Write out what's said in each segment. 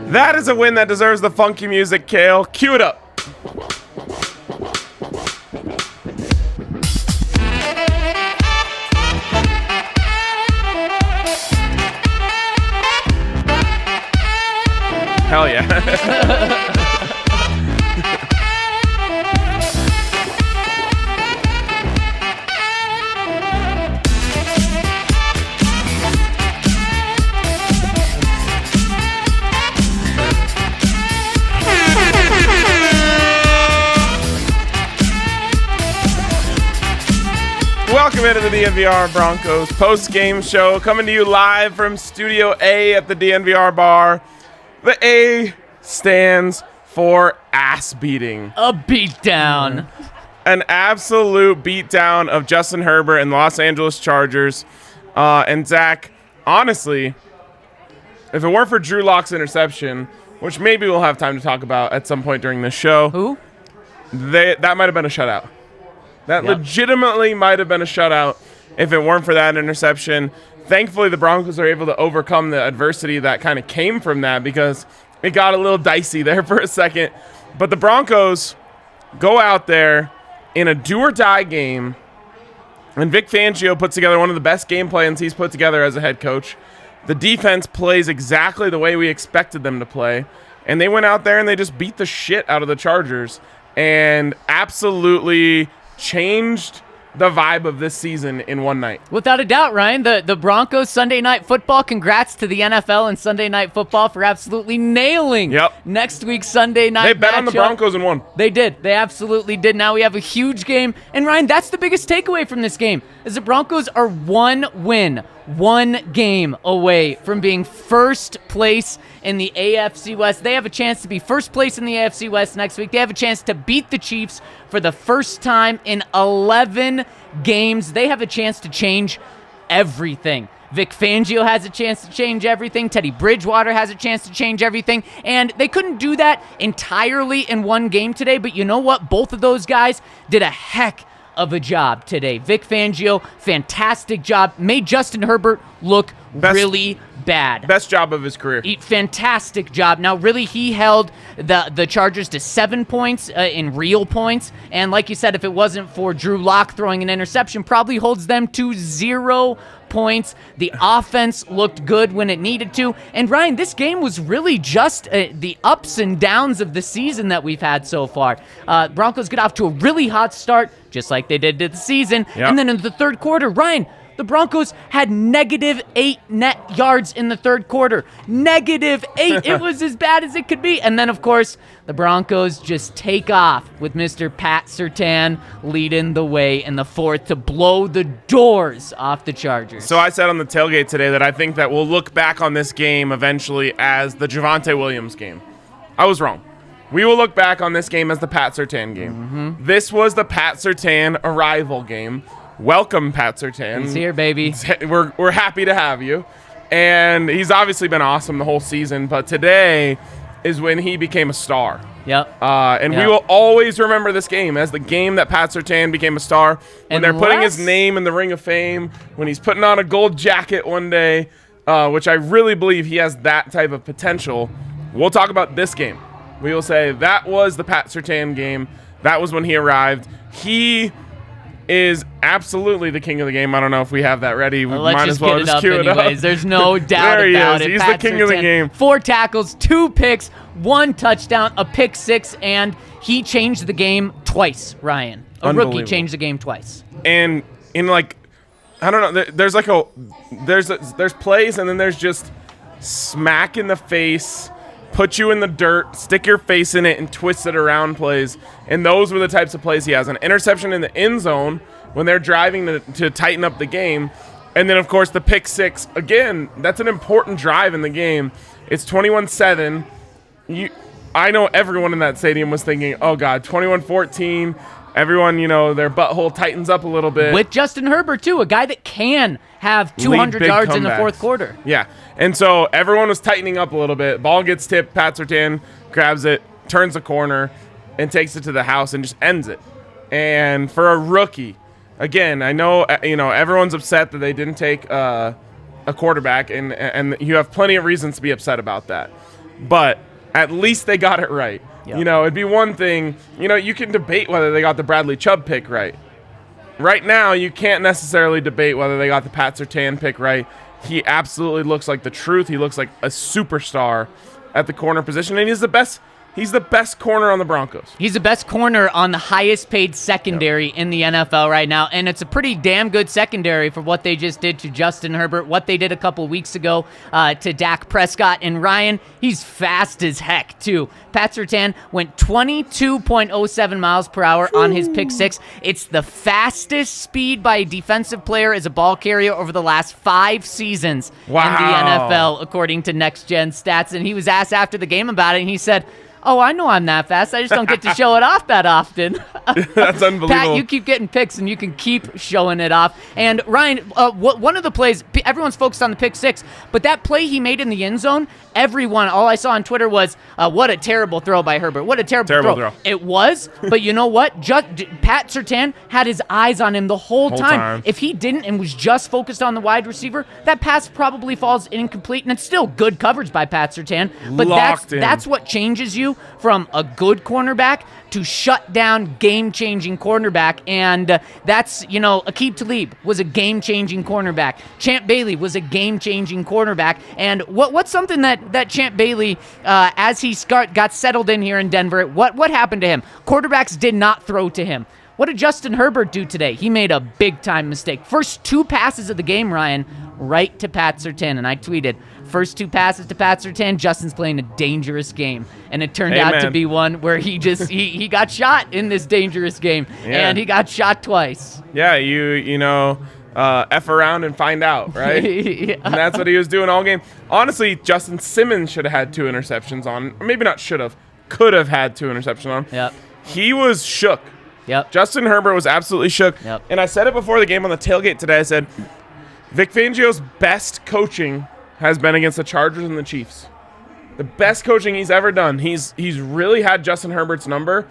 That is a win that deserves the funky music, Kale. Cue it up. Hell yeah. Welcome into the DNVR Broncos post-game show, coming to you live from Studio A at the DNVR Bar. The A stands for ass beating. A beatdown. An absolute beatdown of Justin Herbert and the Los Angeles Chargers. And Zach, honestly, if it weren't for Drew Lock's interception, which maybe we'll have time to talk about at some point during this show. Who? That might have been a shutout. That legitimately might have been a shutout if it weren't for that interception. Thankfully, the Broncos are able to overcome the adversity that kind of came from that because it got a little dicey there for a second. But the Broncos go out there in a do-or-die game, and Vic Fangio puts together one of the best game plans he's put together as a head coach. The defense plays exactly the way we expected them to play, and they went out there and they just beat the shit out of the Chargers and absolutely changed the vibe of this season in one night. Without a doubt, Ryan. The Broncos Sunday Night Football, congrats to the NFL and Sunday Night Football for absolutely nailing next week's Sunday night They bet on the matchup. Broncos and won. They did. They absolutely did. Now we have a huge game. And Ryan, that's the biggest takeaway from this game, is the Broncos are one win, one game away from being first place in the AFC West. They have a chance to be first place in the AFC West next week. They have a chance to beat the Chiefs for the first time in 11 games. They have a chance to change everything. Vic Fangio has a chance to change everything. Teddy Bridgewater has a chance to change everything. And they couldn't do that entirely in one game today. But you know what? Both of those guys did a heck of a job today. Vic Fangio, fantastic job. Made Justin Herbert look really bad. Best job of his career. Fantastic job. Now, really, he held the Chargers to 7 points in real points. And like you said, if it wasn't for Drew Lock throwing an interception, probably holds them to 0 points. The offense looked good when it needed to. And Ryan, this game was really just the ups and downs of the season that we've had so far. Broncos get off to a really hot start, just like they did to the season. And then in the third quarter, Ryan, the Broncos had -8 net yards in the third quarter. -8. It was as bad as it could be. And then, of course, the Broncos just take off with Mr. Pat Surtain leading the way in the fourth to blow the doors off the Chargers. So I said on the tailgate today that I think that we'll look back on this game eventually as the Javonte Williams game. I was wrong. We will look back on this game as the Pat Surtain game. This was the Pat Surtain arrival game. Welcome, Pat Surtain. He's here, baby. We're happy to have you. And he's obviously been awesome the whole season, but today is when he became a star. And we will always remember this game as the game that Pat Surtain became a star. When they're putting his name in the Ring of Fame, when he's putting on a gold jacket one day, which I really believe he has that type of potential. We'll talk about this game. We will say that was the Pat Surtain game. That was when he arrived. He is absolutely the king of the game. I don't know if we have that ready. We might as well just cue it up. There's no doubt about it. He's Pat the king of the game. 4 tackles, 2 picks, 1 touchdown, a pick 6, and he changed the game twice, Ryan. A rookie changed the game twice. And in like, I don't know, there's like there's plays and then there's just smack in the face, put you in the dirt, stick your face in it, and twist it around plays. And those were the types of plays he has. An interception in the end zone when they're driving to tighten up the game. And then, of course, the pick 6. Again, that's an important drive in the game. It's 21-7. I know everyone in that stadium was thinking, oh, God, 21-14. Everyone, their butthole tightens up a little bit. With Justin Herbert, too, a guy that can have 200 yards in the fourth quarter. Yeah, and so everyone was tightening up a little bit. Ball gets tipped. Pat Surtain grabs it, turns the corner, and takes it to the house and just ends it. And for a rookie, again, I know everyone's upset that they didn't take a quarterback, and you have plenty of reasons to be upset about that. but at least they got it right. Yep. You know, it'd be one thing, you know, you can debate whether they got the Bradley Chubb pick right. Right now, you can't necessarily debate whether they got the Pat Surtain pick right. He absolutely looks like the truth. He looks like a superstar at the corner position, and he's the best corner on the Broncos. He's the best corner on the highest paid secondary in the NFL right now, and it's a pretty damn good secondary for what they just did to Justin Herbert, what they did a couple weeks ago to Dak Prescott. And Ryan, he's fast as heck, too. Pat Surtain went 22.07 miles per hour on his pick six. It's the fastest speed by a defensive player as a ball carrier over the last 5 seasons in the NFL, according to Next Gen Stats. And he was asked after the game about it, and he said, "Oh, I know I'm that fast. I just don't get to show it off that often." That's unbelievable. Pat, you keep getting picks, and you can keep showing it off. And Ryan, one of the plays, everyone's focused on the pick six, but that play he made in the end zone, all I saw on Twitter was, what a terrible throw by Herbert. What a terrible throw. It was, but you know what? Pat Surtain had his eyes on him the whole time. If he didn't and was just focused on the wide receiver, that pass probably falls incomplete, and it's still good coverage by Pat Surtain. But that's what changes you from a good cornerback to shut down game-changing cornerback, and that's, you know, Aqib Talib was a game-changing cornerback. Champ Bailey was a game-changing cornerback, and what's something that Champ Bailey, as he got settled in here in Denver, what happened to him? Quarterbacks did not throw to him. What did Justin Herbert do today? He made a big-time mistake. First 2 passes of the game, Ryan, right to Pat Surtain, and I tweeted, first 2 passes to Pat Surtain, Justin's playing a dangerous game. And it turned out to be one where he got shot in this dangerous game. Yeah. And he got shot twice. Yeah, you know, F around and find out, right? Yeah. And that's what he was doing all game. Honestly, Justin Simmons should have had 2 interceptions on. Or maybe not should have. Could have had 2 interceptions on. Yep. He was shook. Yep. Justin Herbert was absolutely shook. Yep. And I said it before the game on the tailgate today. I said, Vic Fangio's best coaching has been against the Chargers and the Chiefs. The best coaching he's ever done. He's really had Justin Herbert's number,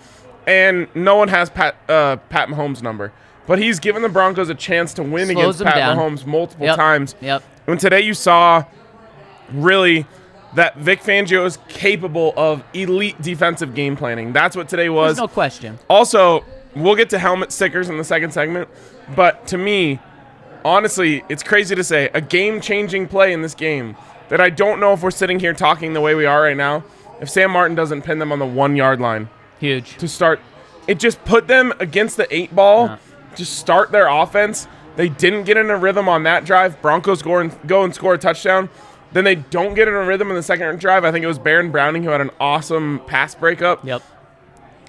and no one has Pat Mahomes' number. But he's given the Broncos a chance to win against Pat Mahomes multiple times. Yep. And today you saw really that Vic Fangio is capable of elite defensive game planning. That's what today was. There's no question. Also, we'll get to Hemet Stickers in the second segment, but to me, honestly, it's crazy to say, a game-changing play in this game that I don't know if we're sitting here talking the way we are right now, if Sam Martin doesn't pin them on the 1-yard line. Huge. To start. It just put them against the 8 ball to start their offense. They didn't get in a rhythm on that drive. Broncos go and score a touchdown. Then they don't get in a rhythm in the second drive. I think it was Baron Browning who had an awesome pass breakup. Yep.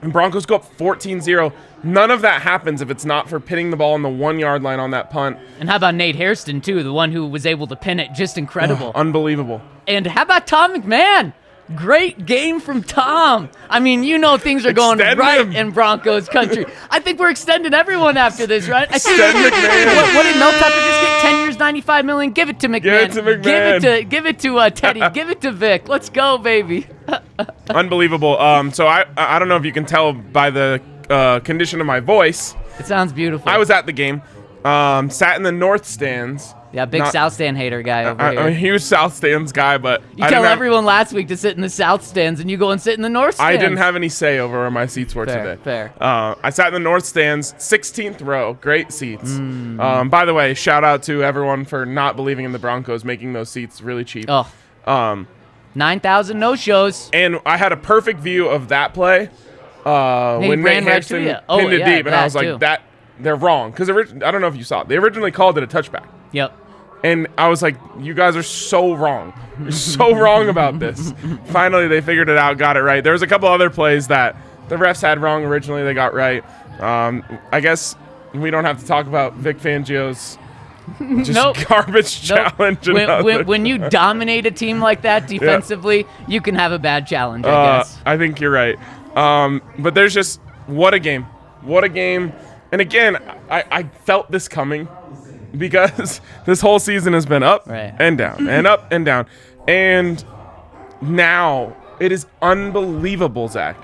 And Broncos go up 14-0. None of that happens if it's not for pinning the ball on the 1-yard line on that punt. And how about Nate Hairston, too, the one who was able to pin it? Just incredible. Unbelievable. And how about Tom McMahon? Great game from Tom. I mean, you know things are going right in Broncos country. I think we're extending everyone after this, right? Extend McMahon. What did Mel Tucker just get? 10 years, $95 million? Give it to McMahon. Give it to McMahon. Give it to Teddy. Give it to Vic. Let's go, baby. Unbelievable. So I don't know if you can tell by the condition of my voice. It sounds beautiful. I was at the game. Sat in the north stands. Yeah, big South Stand hater guy over here. I'm a huge South Stands guy, but you tell everyone last week to sit in the South Stands, and you go and sit in the North Stands. I didn't have any say over where my seats were today. Fair. I sat in the North Stands, 16th row, great seats. By the way, shout out to everyone for not believing in the Broncos, making those seats really cheap. Oh, 9,000 no-shows. And I had a perfect view of that play when Nate Hairston pinned it deep, and I was like, they're wrong. Because I don't know if you saw it. They originally called it a touchback. Yep. And I was like, you guys are so wrong. You're so wrong about this. Finally, they figured it out, got it right. There was a couple other plays that the refs had wrong originally. They got right. I guess we don't have to talk about Vic Fangio's garbage challenge. When you dominate a team like that defensively, you can have a bad challenge, I guess. I think you're right. But there's just, what a game. What a game. And again, I felt this coming because this whole season has been up and down and up and down. And now it is unbelievable, Zach,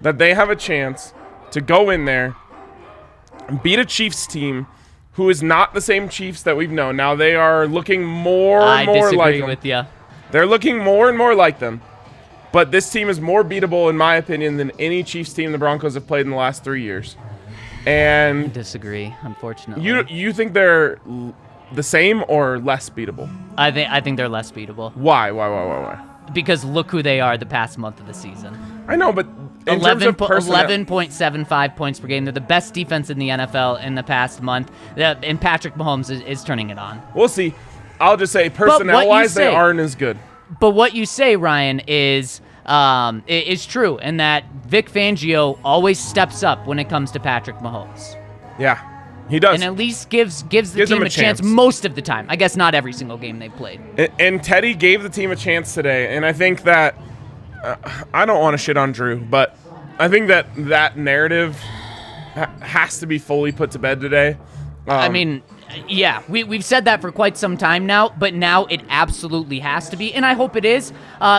that they have a chance to go in there and beat a Chiefs team who is not the same Chiefs that we've known. Now they are looking more and more like them. I disagree with you. They're looking more and more like them. But this team is more beatable, in my opinion, than any Chiefs team the Broncos have played in the last 3 years. And I disagree, unfortunately. You think they're the same or less beatable? I think they're less beatable. Why? Because look who they are the past month of the season. I know, but in terms of 11.75 points per game. They're the best defense in the NFL in the past month. And Patrick Mahomes is turning it on. We'll see. I'll just say, personnel-wise, they aren't as good. But what you say, Ryan, is true, in that Vic Fangio always steps up when it comes to Patrick Mahomes. Yeah, he does. And at least gives the team a chance most of the time. I guess not every single game they've played. And Teddy gave the team a chance today, and I think that I don't want to shit on Drew, but I think that narrative has to be fully put to bed today. I mean, yeah, we've said that for quite some time now, but now it absolutely has to be, and I hope it is,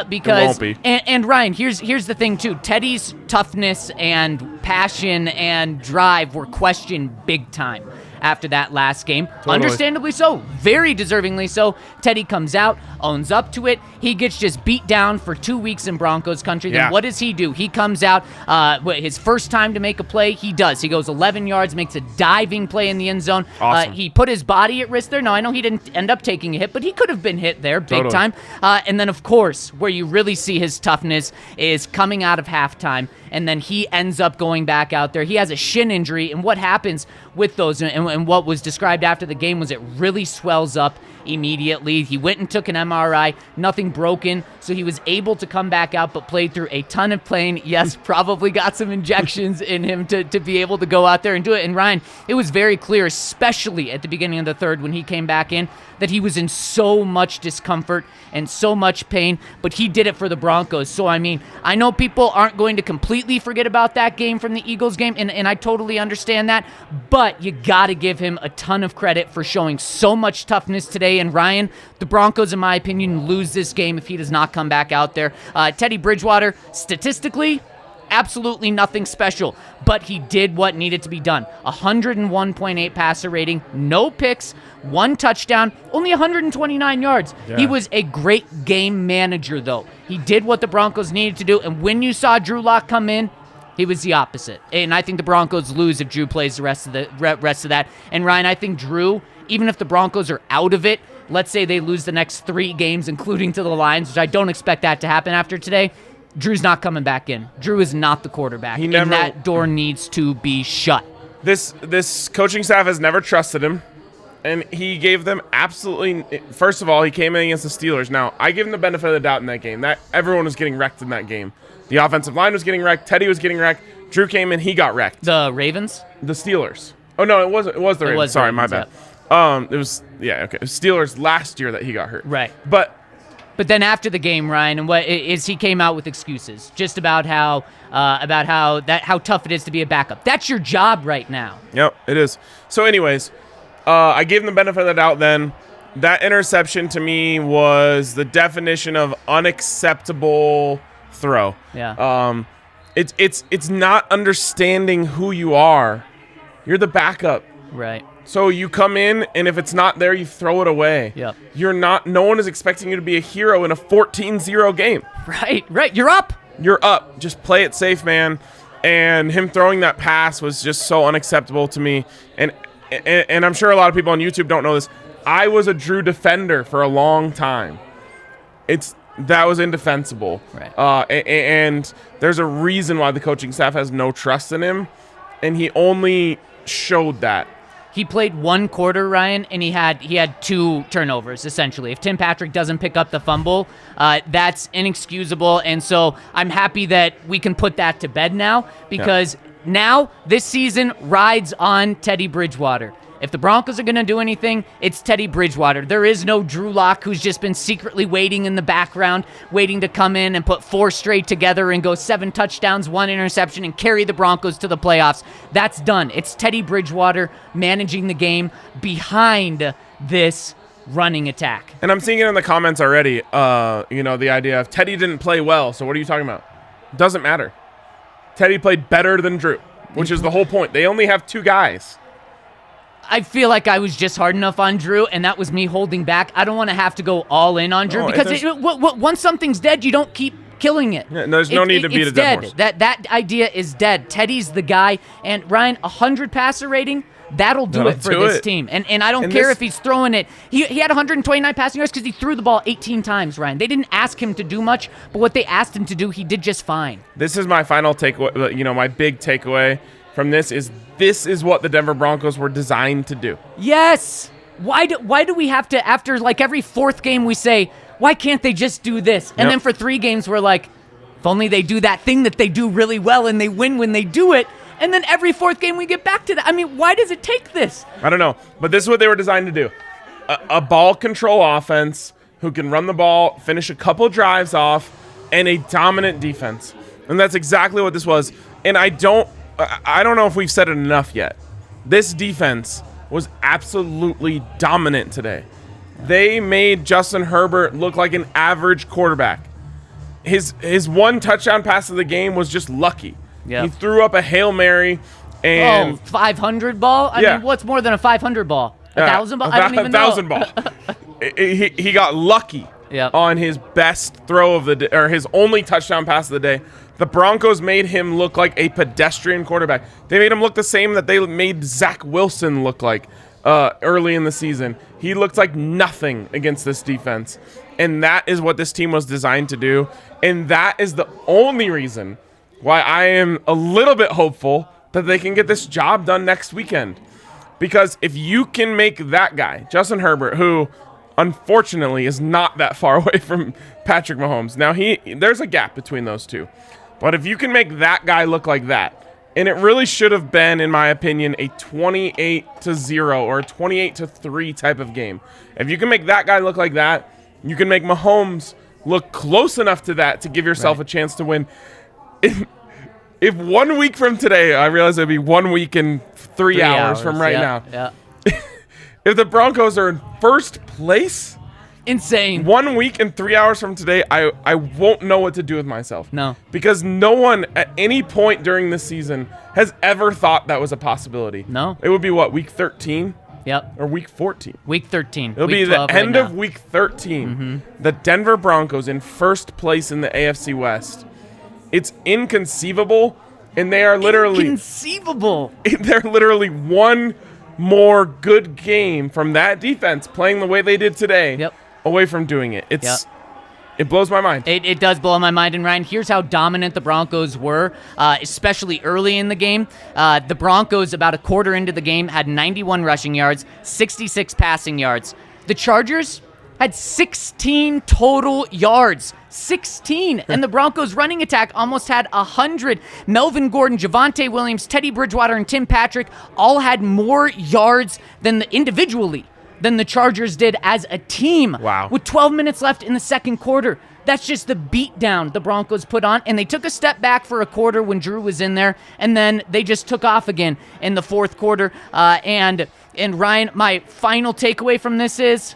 because it won't be. And Ryan, here's the thing too. Teddy's toughness and passion and drive were questioned big time after that last game. Totally. Understandably so, very deservingly so. Teddy comes out, owns up to it. He gets just beat down for 2 weeks in Broncos country. Then what does he do? He comes out, his first time to make a play, he does. He goes 11 yards, makes a diving play in the end zone. Awesome. He put his body at risk there. Now, I know he didn't end up taking a hit, but he could have been hit there big time. And then, of course, where you really see his toughness is coming out of halftime, and then he ends up going back out there. He has a shin injury, and what happens with those, and what was described after the game was it really swells up immediately. He went and took an MRI, nothing broken, so he was able to come back out, but played through a ton of pain. Yes, probably got some injections in him to be able to go out there and do it. And Ryan, it was very clear, especially at the beginning of the third when he came back in, that he was in so much discomfort and so much pain, but he did it for the Broncos. So, I mean, I know people aren't going to completely forget about that game from the Eagles game, and I totally understand that, but you got to give him a ton of credit for showing so much toughness today. And Ryan, the Broncos, in my opinion, lose this game if he does not come back out there. Teddy Bridgewater, statistically, absolutely nothing special, but he did what needed to be done. 101.8 passer rating, no picks, 1 touchdown, only 129 yards. Yeah. He was a great game manager, though. He did what the Broncos needed to do, and when you saw Drew Lock come in, he was the opposite. And I think the Broncos lose if Drew plays the rest of that. And Ryan, I think Drew, even if the Broncos are out of it, let's say they lose the next 3 games, including to the Lions, which I don't expect that to happen after today, Drew's not coming back in. Drew is not the quarterback, and that door needs to be shut. This coaching staff has never trusted him, and he gave them absolutely. First of all, he came in against the Steelers. Now, I give him the benefit of the doubt in that game. That everyone was getting wrecked in that game. The offensive line was getting wrecked. Teddy was getting wrecked. Drew came in, he got wrecked. The Ravens? The Steelers. Oh no, it was the Ravens. Sorry, my bad. It was okay. It was Steelers last year that he got hurt. Right. But then after the game, Ryan, and what is he came out with excuses just about how tough it is to be a backup. That's your job right now. Yep, it is. So, anyways, I gave him the benefit of the doubt. Then that interception to me was the definition of unacceptable throw. Yeah. It's not understanding who you are. You're the backup. Right. So you come in, and if it's not there, you throw it away. Yep. No one is expecting you to be a hero in a 14-0 game. Right. You're up. You're up. Just play it safe, man. And him throwing that pass was just so unacceptable to me. And I'm sure a lot of people on YouTube don't know this. I was a Drew defender for a long time. That was indefensible. Right. And there's a reason why the coaching staff has no trust in him, and he only showed that. He played 1 quarter, Ryan, and he had 2 turnovers, essentially. If Tim Patrick doesn't pick up the fumble, that's inexcusable. And so I'm happy that we can put that to bed now, because now this season rides on Teddy Bridgewater. If the Broncos are going to do anything, it's Teddy Bridgewater. There is no Drew Lock, who's just been secretly waiting in the background, waiting to come in and put 4 straight together and go 7 touchdowns, 1 interception, and carry the Broncos to the playoffs. That's done. It's Teddy Bridgewater managing the game behind this running attack. And I'm seeing it in the comments already, the idea of Teddy didn't play well, so what are you talking about? Doesn't matter. Teddy played better than Drew, which is the whole point. They only have 2 guys. I feel like I was just hard enough on Drew, and that was me holding back. I don't want to have to go all in on Drew, because once something's dead, you don't keep killing it. Yeah, there's no need to beat a dead horse. That idea is dead. Teddy's the guy. And Ryan, 100 passer rating, that'll do it for this team. And I don't care if he's throwing it. He had 129 passing yards because he threw the ball 18 times, Ryan. They didn't ask him to do much, but what they asked him to do, he did just fine. This is my final takeaway. My big takeaway from this is what the Denver Broncos were designed to do. Yes. Why do we have to, after like every fourth game, we say, why can't they just do this? And then for 3 games, we're like, if only they do that thing that they do really well and they win when they do it. And then every fourth game, we get back to that. I mean, why does it take this? I don't know. But this is what they were designed to do. A ball control offense who can run the ball, finish a couple drives off, and a dominant defense. And that's exactly what this was. And I don't know if we've said it enough yet. This defense was absolutely dominant today. They made Justin Herbert look like an average quarterback. His one touchdown pass of the game was just lucky. He threw up a Hail Mary and 500 ball? I mean, what's more than a 500 ball? 1,000 ball? I don't even know. 1,000 ball. He got lucky on his best throw of the day, or his only touchdown pass of the day. The Broncos made him look like a pedestrian quarterback. They made him look the same that they made Zach Wilson look like early in the season. He looked like nothing against this defense. And that is what this team was designed to do. And that is the only reason why I am a little bit hopeful that they can get this job done next weekend. Because if you can make that guy, Justin Herbert, who unfortunately is not that far away from Patrick Mahomes. Now, there's a gap between those two. But if you can make that guy look like that, and it really should have been, in my opinion, a 28-0 or a 28-3 type of game. If you can make that guy look like that, you can make Mahomes look close enough to that to give yourself a chance to win. If 1 week from today, I realize it'd be 1 week and 3 hours from right now. Yeah. If the Broncos are in first place, insane. 1 week and 3 hours from today, I won't know what to do with myself. No. Because no one at any point during this season has ever thought that was a possibility. No. It would be what, week 13? Yep. Or week 14? Week 13. It'll be the end of week 13. Mm-hmm. The Denver Broncos in first place in the AFC West. It's inconceivable, and they are literally... Inconceivable! They're literally one more good game from that defense playing the way they did today away from doing it. It blows my mind. It does blow my mind. And Ryan, here's how dominant the Broncos were, especially early in the game. The Broncos, about a quarter into the game, had 91 rushing yards, 66 passing yards. The Chargers had 16 total yards. 16. And the Broncos running attack almost had 100. Melvin Gordon, Javonte Williams, Teddy Bridgewater, and Tim Patrick all had more yards individually than the Chargers did as a team. Wow. With 12 minutes left in the second quarter. That's just the beatdown the Broncos put on. And they took a step back for a quarter when Drew was in there. And then they just took off again in the fourth quarter. And Ryan, my final takeaway from this is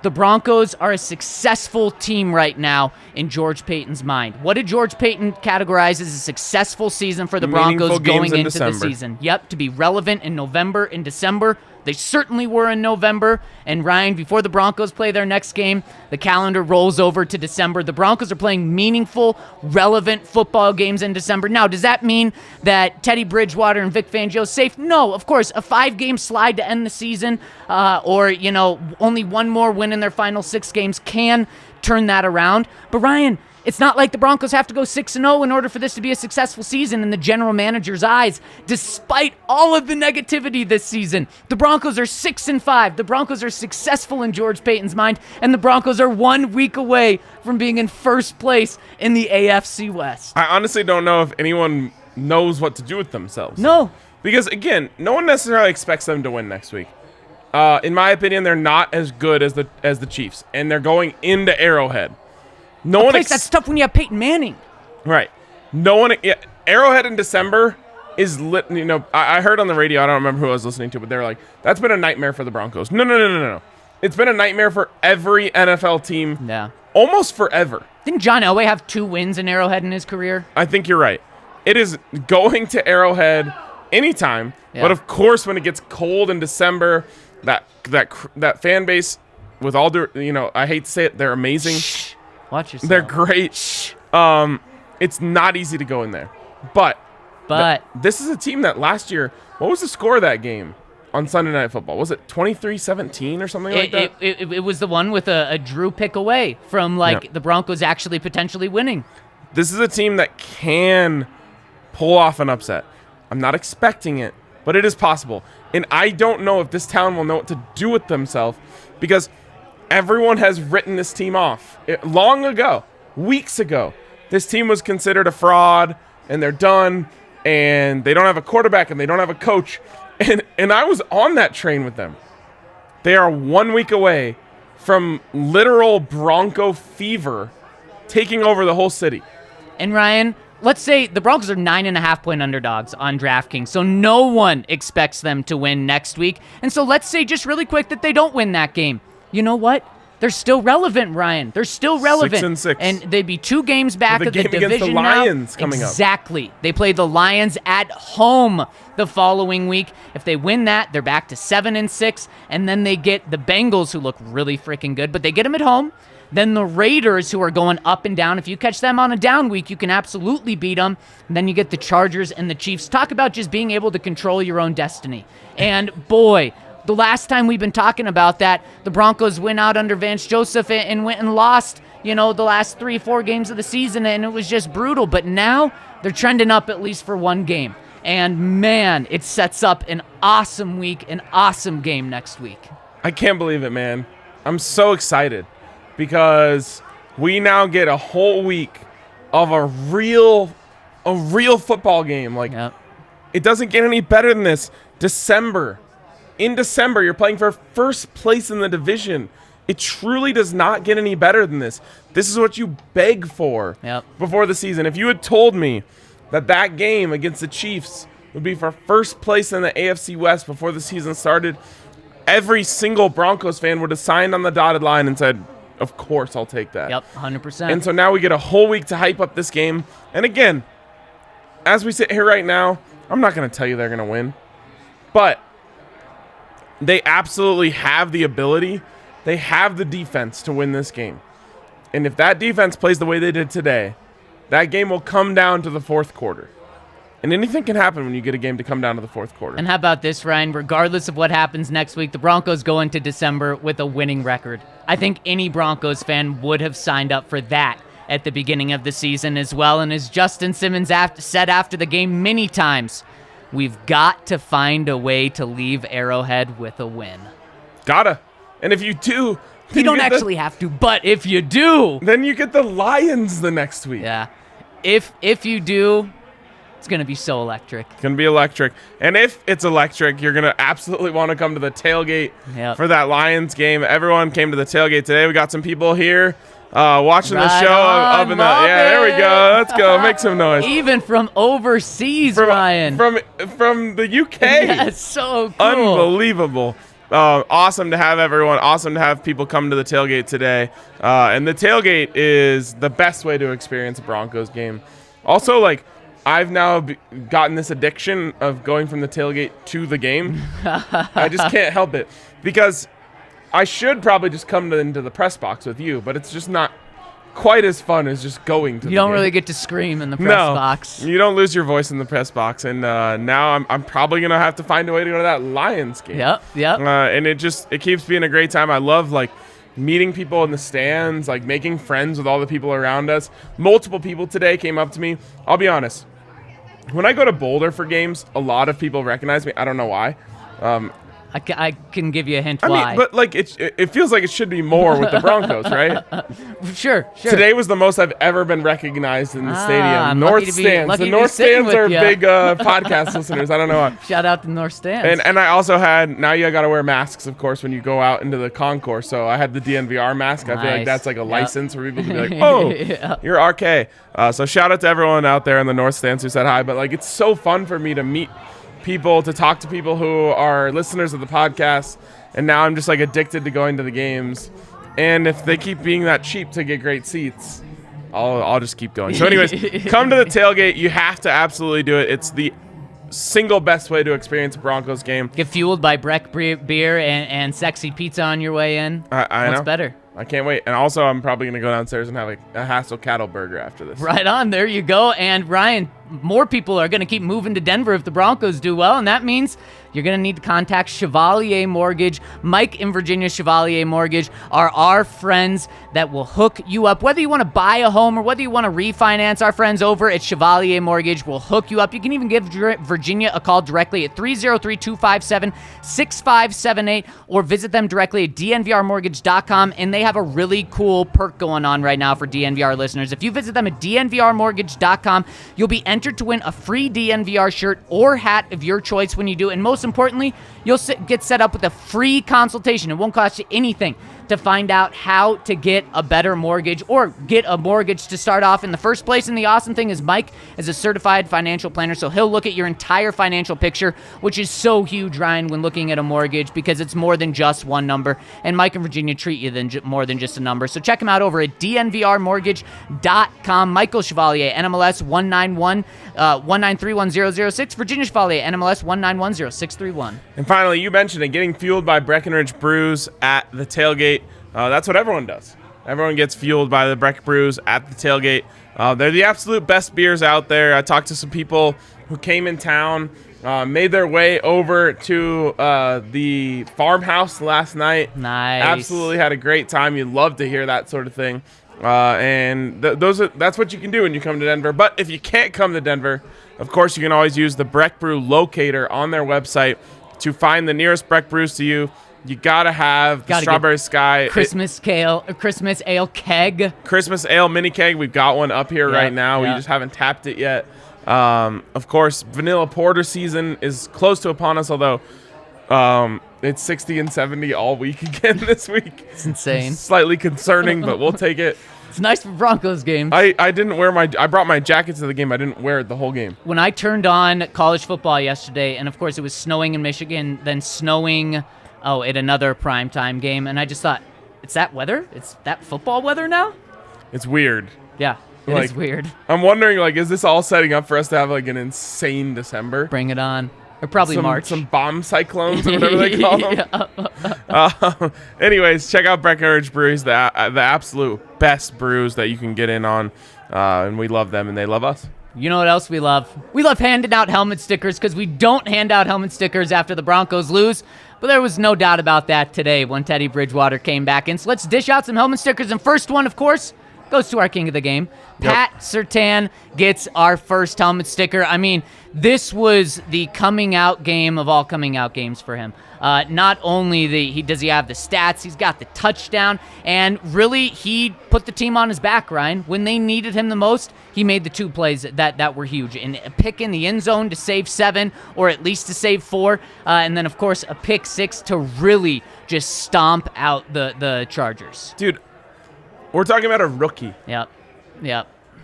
the Broncos are a successful team right now in George Paton's mind. What did George Paton categorize as a successful season for the Broncos going into the season? Yep, to be relevant in November and December. They certainly were in November. And Ryan, before the Broncos play their next game, the calendar rolls over to December. The Broncos are playing meaningful, relevant football games in December. Now, does that mean that Teddy Bridgewater and Vic Fangio's safe? No, of course. A 5-game slide to end the season, or only one more win in their final 6 games can turn that around. But Ryan, it's not like the Broncos have to go 6-0 in order for this to be a successful season in the general manager's eyes. Despite all of the negativity this season, the Broncos are 6-5. The Broncos are successful in George Paton's mind, and the Broncos are 1 week away from being in first place in the AFC West. I honestly don't know if anyone knows what to do with themselves. No. Because, again, no one necessarily expects them to win next week. In my opinion, they're not as good as the Chiefs, and they're going into Arrowhead. That's tough when you have Peyton Manning. Right. Arrowhead in December is lit. I heard on the radio, I don't remember who I was listening to, but they were like, that's been a nightmare for the Broncos. No. It's been a nightmare for every NFL team. Yeah. Almost forever. Didn't John Elway have 2 wins in Arrowhead in his career? I think you're right. It is going to Arrowhead anytime, but of course when it gets cold in December, that fan base, with all I hate to say it, they're amazing. Watch yourself. They're great. It's not easy to go in there. But this is a team that last year, what was the score of that game on Sunday Night Football? Was it 23-17 or something like that? It was the one with a Drew pick away from the Broncos actually potentially winning. This is a team that can pull off an upset. I'm not expecting it, but it is possible. And I don't know if this town will know what to do with themselves because everyone has written this team off. Long ago, weeks ago, this team was considered a fraud, and they're done, and they don't have a quarterback, and they don't have a coach. And I was on that train with them. They are 1 week away from literal Bronco fever taking over the whole city. And Ryan, let's say the Broncos are 9.5-point underdogs on DraftKings, so no one expects them to win next week. And so let's say just really quick that they don't win that game. You know what? They're still relevant, Ryan. They're still relevant. 6-6. And they'd be 2 games back of the division against the Lions now. Coming exactly. They play the Lions at home the following week. If they win that, they're back to 7-6, and then they get the Bengals, who look really freaking good, but they get them at home. Then the Raiders, who are going up and down. If you catch them on a down week, you can absolutely beat them. And then you get the Chargers and the Chiefs. Talk about just being able to control your own destiny. And boy, the last time we've been talking about that, the Broncos went out under Vance Joseph and went and lost, the last 3-4 games of the season, and it was just brutal. But now they're trending up at least for one game. And man, it sets up an awesome week, an awesome game next week. I can't believe it, man. I'm so excited because we now get a whole week of a real football game. It doesn't get any better than this. In December, you're playing for first place in the division. It truly does not get any better than this. This is what you beg for before the season. If you had told me that game against the Chiefs would be for first place in the AFC West before the season started, every single Broncos fan would have signed on the dotted line and said, of course, I'll take that. Yep, 100%. And so now we get a whole week to hype up this game. And again, as we sit here right now, I'm not going to tell you they're going to win. But they absolutely have the ability. They have the defense to win this game. And if that defense plays the way they did today, that game will come down to the fourth quarter. And anything can happen when you get a game to come down to the fourth quarter. And how about this, Ryan? Regardless of what happens next week, the Broncos go into December with a winning record. I think any Broncos fan would have signed up for that at the beginning of the season as well. And as Justin Simmons said after the game many times, we've got to find a way to leave Arrowhead with a win. Gotta. And if you do... You don't actually have to, but if you do... Then you get the Lions the next week. Yeah. If you do... It's going to be so electric. It's going to be electric. And if it's electric, you're going to absolutely want to come to the tailgate for that Lions game. Everyone came to the tailgate today. We got some people here watching the show. Up in there we go. Let's go. Make some noise. Even from overseas, Ryan. From the UK. Yeah, so cool. Unbelievable. Awesome to have everyone. Awesome to have people come to the tailgate today. And the tailgate is the best way to experience a Broncos game. Also, I've now gotten this addiction of going from the tailgate to the game. I just can't help it because I should probably just come into the press box with you, but it's just not quite as fun as just going to the game. You don't really get to scream in the press box. You don't lose your voice in the press box, and now I'm probably going to have to find a way to go to that Lions game. Yep. And it keeps being a great time. I love, meeting people in the stands, making friends with all the people around us. Multiple people today came up to me. I'll be honest. When I go to Boulder for games, a lot of people recognize me. I don't know why. I can give you a hint why. I mean, but it feels like it should be more with the Broncos, right? Sure. Today was the most I've ever been recognized in the stadium. North Stands. The North Stands are big podcast listeners. I don't know why. Shout out to North Stands. And I also had, now you got to wear masks, of course, when you go out into the concourse. So I had the DNVR mask. Nice. I feel like that's a license for people to be like, oh, you're RK. So shout out to everyone out there in the North Stands who said hi. But it's so fun for me to meet people, to talk to people who are listeners of the podcast, and now I'm just addicted to going to the games. And if they keep being that cheap to get great seats, I'll just keep going. So anyways, come to the tailgate. You have to absolutely do it. It's the single best way to experience a Broncos game. Get fueled by Breck beer and sexy pizza on your way in. I know. What's better? I can't wait. And also, I'm probably going to go downstairs and have a Hassel Cattle Burger after this. Right on. There you go. And Ryan, more people are going to keep moving to Denver if the Broncos do well, and that means you're going to need to contact Chevalier Mortgage. Mike in Virginia, Chevalier Mortgage, are our friends that will hook you up. Whether you want to buy a home or whether you want to refinance, our friends over at Chevalier Mortgage will hook you up. You can even give Virginia a call directly at 303-257-6578 or visit them directly at DNVRmortgage.com, and they have a really cool perk going on right now for DNVR listeners. If you visit them at DNVRmortgage.com, you'll be entered to win a free DNVR shirt or hat of your choice when you do, and most importantly, you'll get set up with a free consultation. It won't cost you anything to find out how to get a better mortgage or get a mortgage to start off in the first place. And the awesome thing is Mike is a certified financial planner, so he'll look at your entire financial picture, which is so huge, Ryan, when looking at a mortgage, because it's more than just one number. And Mike and Virginia treat you more than just a number. So check him out over at DNVRmortgage.com. Michael Chevalier, NMLS 1931006. Virginia Chevalier, NMLS 1910631. And finally, you mentioned it, getting fueled by Breckenridge Brews at the tailgate. That's what everyone does. Everyone gets fueled by the Breck Brews at the tailgate. They're the absolute best beers out there. I talked to some people who came in town, made their way over to the farmhouse last night. Nice. Absolutely had a great time. You love to hear that sort of thing. And that's what you can do when you come to Denver. But if you can't come to Denver, of course, you can always use the Breck Brew locator on their website to find the nearest Breck Brews to you. You gotta have the Strawberry Sky Christmas ale keg. Christmas ale mini keg. We've got one up here right now. We just haven't tapped it yet. Of course, vanilla porter season is close to upon us, although it's 60 and 70 all week again this week. It's insane. It's slightly concerning, but we'll take it. It's nice for Broncos games. I didn't wear I brought my jacket to the game. I didn't wear it the whole game. When I turned on college football yesterday, and of course it was snowing in Michigan, then snowing at another primetime game, and I just thought, it's that weather? It's that football weather now? It's weird. Yeah, it is weird. I'm wondering, is this all setting up for us to have, an insane December? Bring it on. Or probably March. Some bomb cyclones or whatever they call them. Anyways, check out Breckenridge Brews, the absolute best brews that you can get in on, and we love them, and they love us. You know what else we love? We love handing out helmet stickers, because we don't hand out helmet stickers after the Broncos lose. But there was no doubt about that today when Teddy Bridgewater came back in. So let's dish out some helmet stickers. And first one, of course, goes to our king of the game. Pat Surtain gets our first helmet sticker. I mean, this was the coming out game of all coming out games for him. Not only does he have the stats, he's got the touchdown, and really he put the team on his back, Ryan. When they needed him the most, he made the two plays that were huge. And a pick in the end zone to save 7, or at least to save 4, and then, of course, a pick 6 to really just stomp out the Chargers. Dude, we're talking about a rookie. Yep.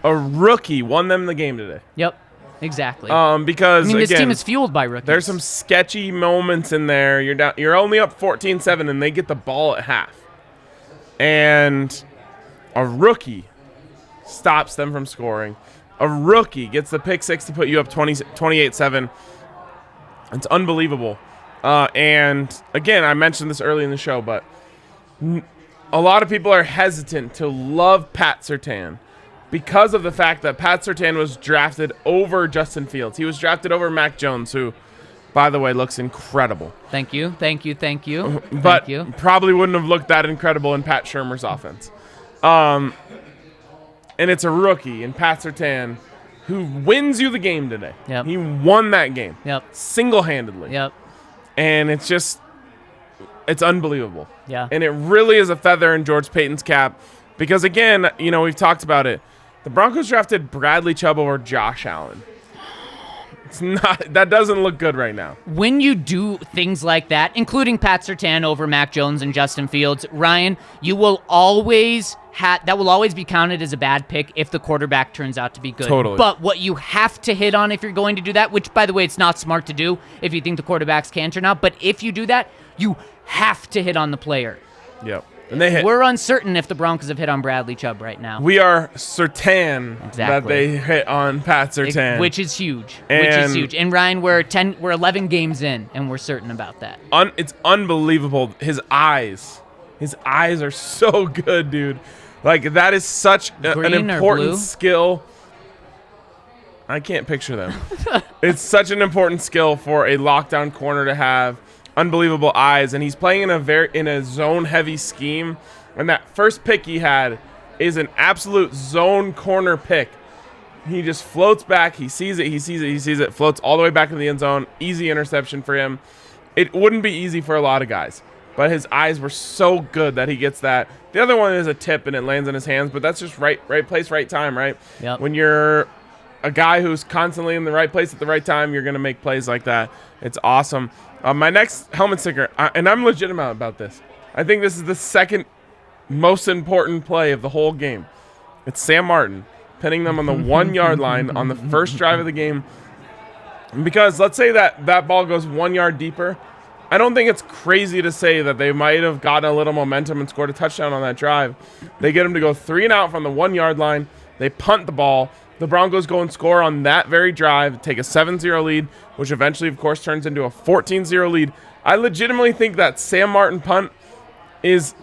A rookie won them the game today. Yep. Exactly. Because this team is fueled by rookies. There's some sketchy moments in there. You're only up 14-7, and they get the ball at half. And a rookie stops them from scoring. A rookie gets the pick 6 to put you up 28-7. It's unbelievable. And again, I mentioned this early in the show, but a lot of people are hesitant to love Pat Surtain because of the fact that Pat Surtain was drafted over Justin Fields. He was drafted over Mac Jones, who, by the way, looks incredible. Thank you. But probably wouldn't have looked that incredible in Pat Shurmur's offense. And it's a rookie in Pat Surtain who wins you the game today. Yep. He won that game. Yep. Single-handedly. Yep. And it's unbelievable. Yeah. And it really is a feather in George Paton's cap because, again, we've talked about it. The Broncos drafted Bradley Chubb over Josh Allen. That doesn't look good right now. When you do things like that, including Pat Surtain over Mac Jones and Justin Fields, Ryan, you will always that will always be counted as a bad pick if the quarterback turns out to be good. Totally. But what you have to hit on if you're going to do that, which, by the way, it's not smart to do if you think the quarterbacks can turn out, but if you do that, you have to hit on the player. Yep. And they hit. We're uncertain if the Broncos have hit on Bradley Chubb right now. We are certain that they hit on Pat Surtain. Which is huge. And Ryan, we're 11 games in, and we're certain about that. It's unbelievable. His eyes His eyes are so good, dude. Like, that is such an important skill. I can't picture them. It's such an important skill for a lockdown corner to have unbelievable eyes, and he's playing in a zone-heavy scheme. And that first pick he had is an absolute zone corner pick. He just floats back. He sees it, floats all the way back into the end zone. Easy interception for him. It wouldn't be easy for a lot of guys, but his eyes were so good that he gets that. The other one is a tip, and it lands in his hands, but that's just right place, right time, right? Yep. When you're a guy who's constantly in the right place at the right time, you're going to make plays like that. It's awesome. My next helmet sticker, and I'm legitimate about this. I think this is the second most important play of the whole game. It's Sam Martin pinning them on the 1 yard line on the first drive of the game. Because let's say that ball goes 1 yard deeper. I don't think it's crazy to say that they might have gotten a little momentum and scored a touchdown on that drive. They get them to go 3 and out from the 1 yard line. They punt the ball. The Broncos go and score on that very drive, take a 7-0 lead, which eventually, of course, turns into a 14-0 lead. I legitimately think that Sam Martin punt is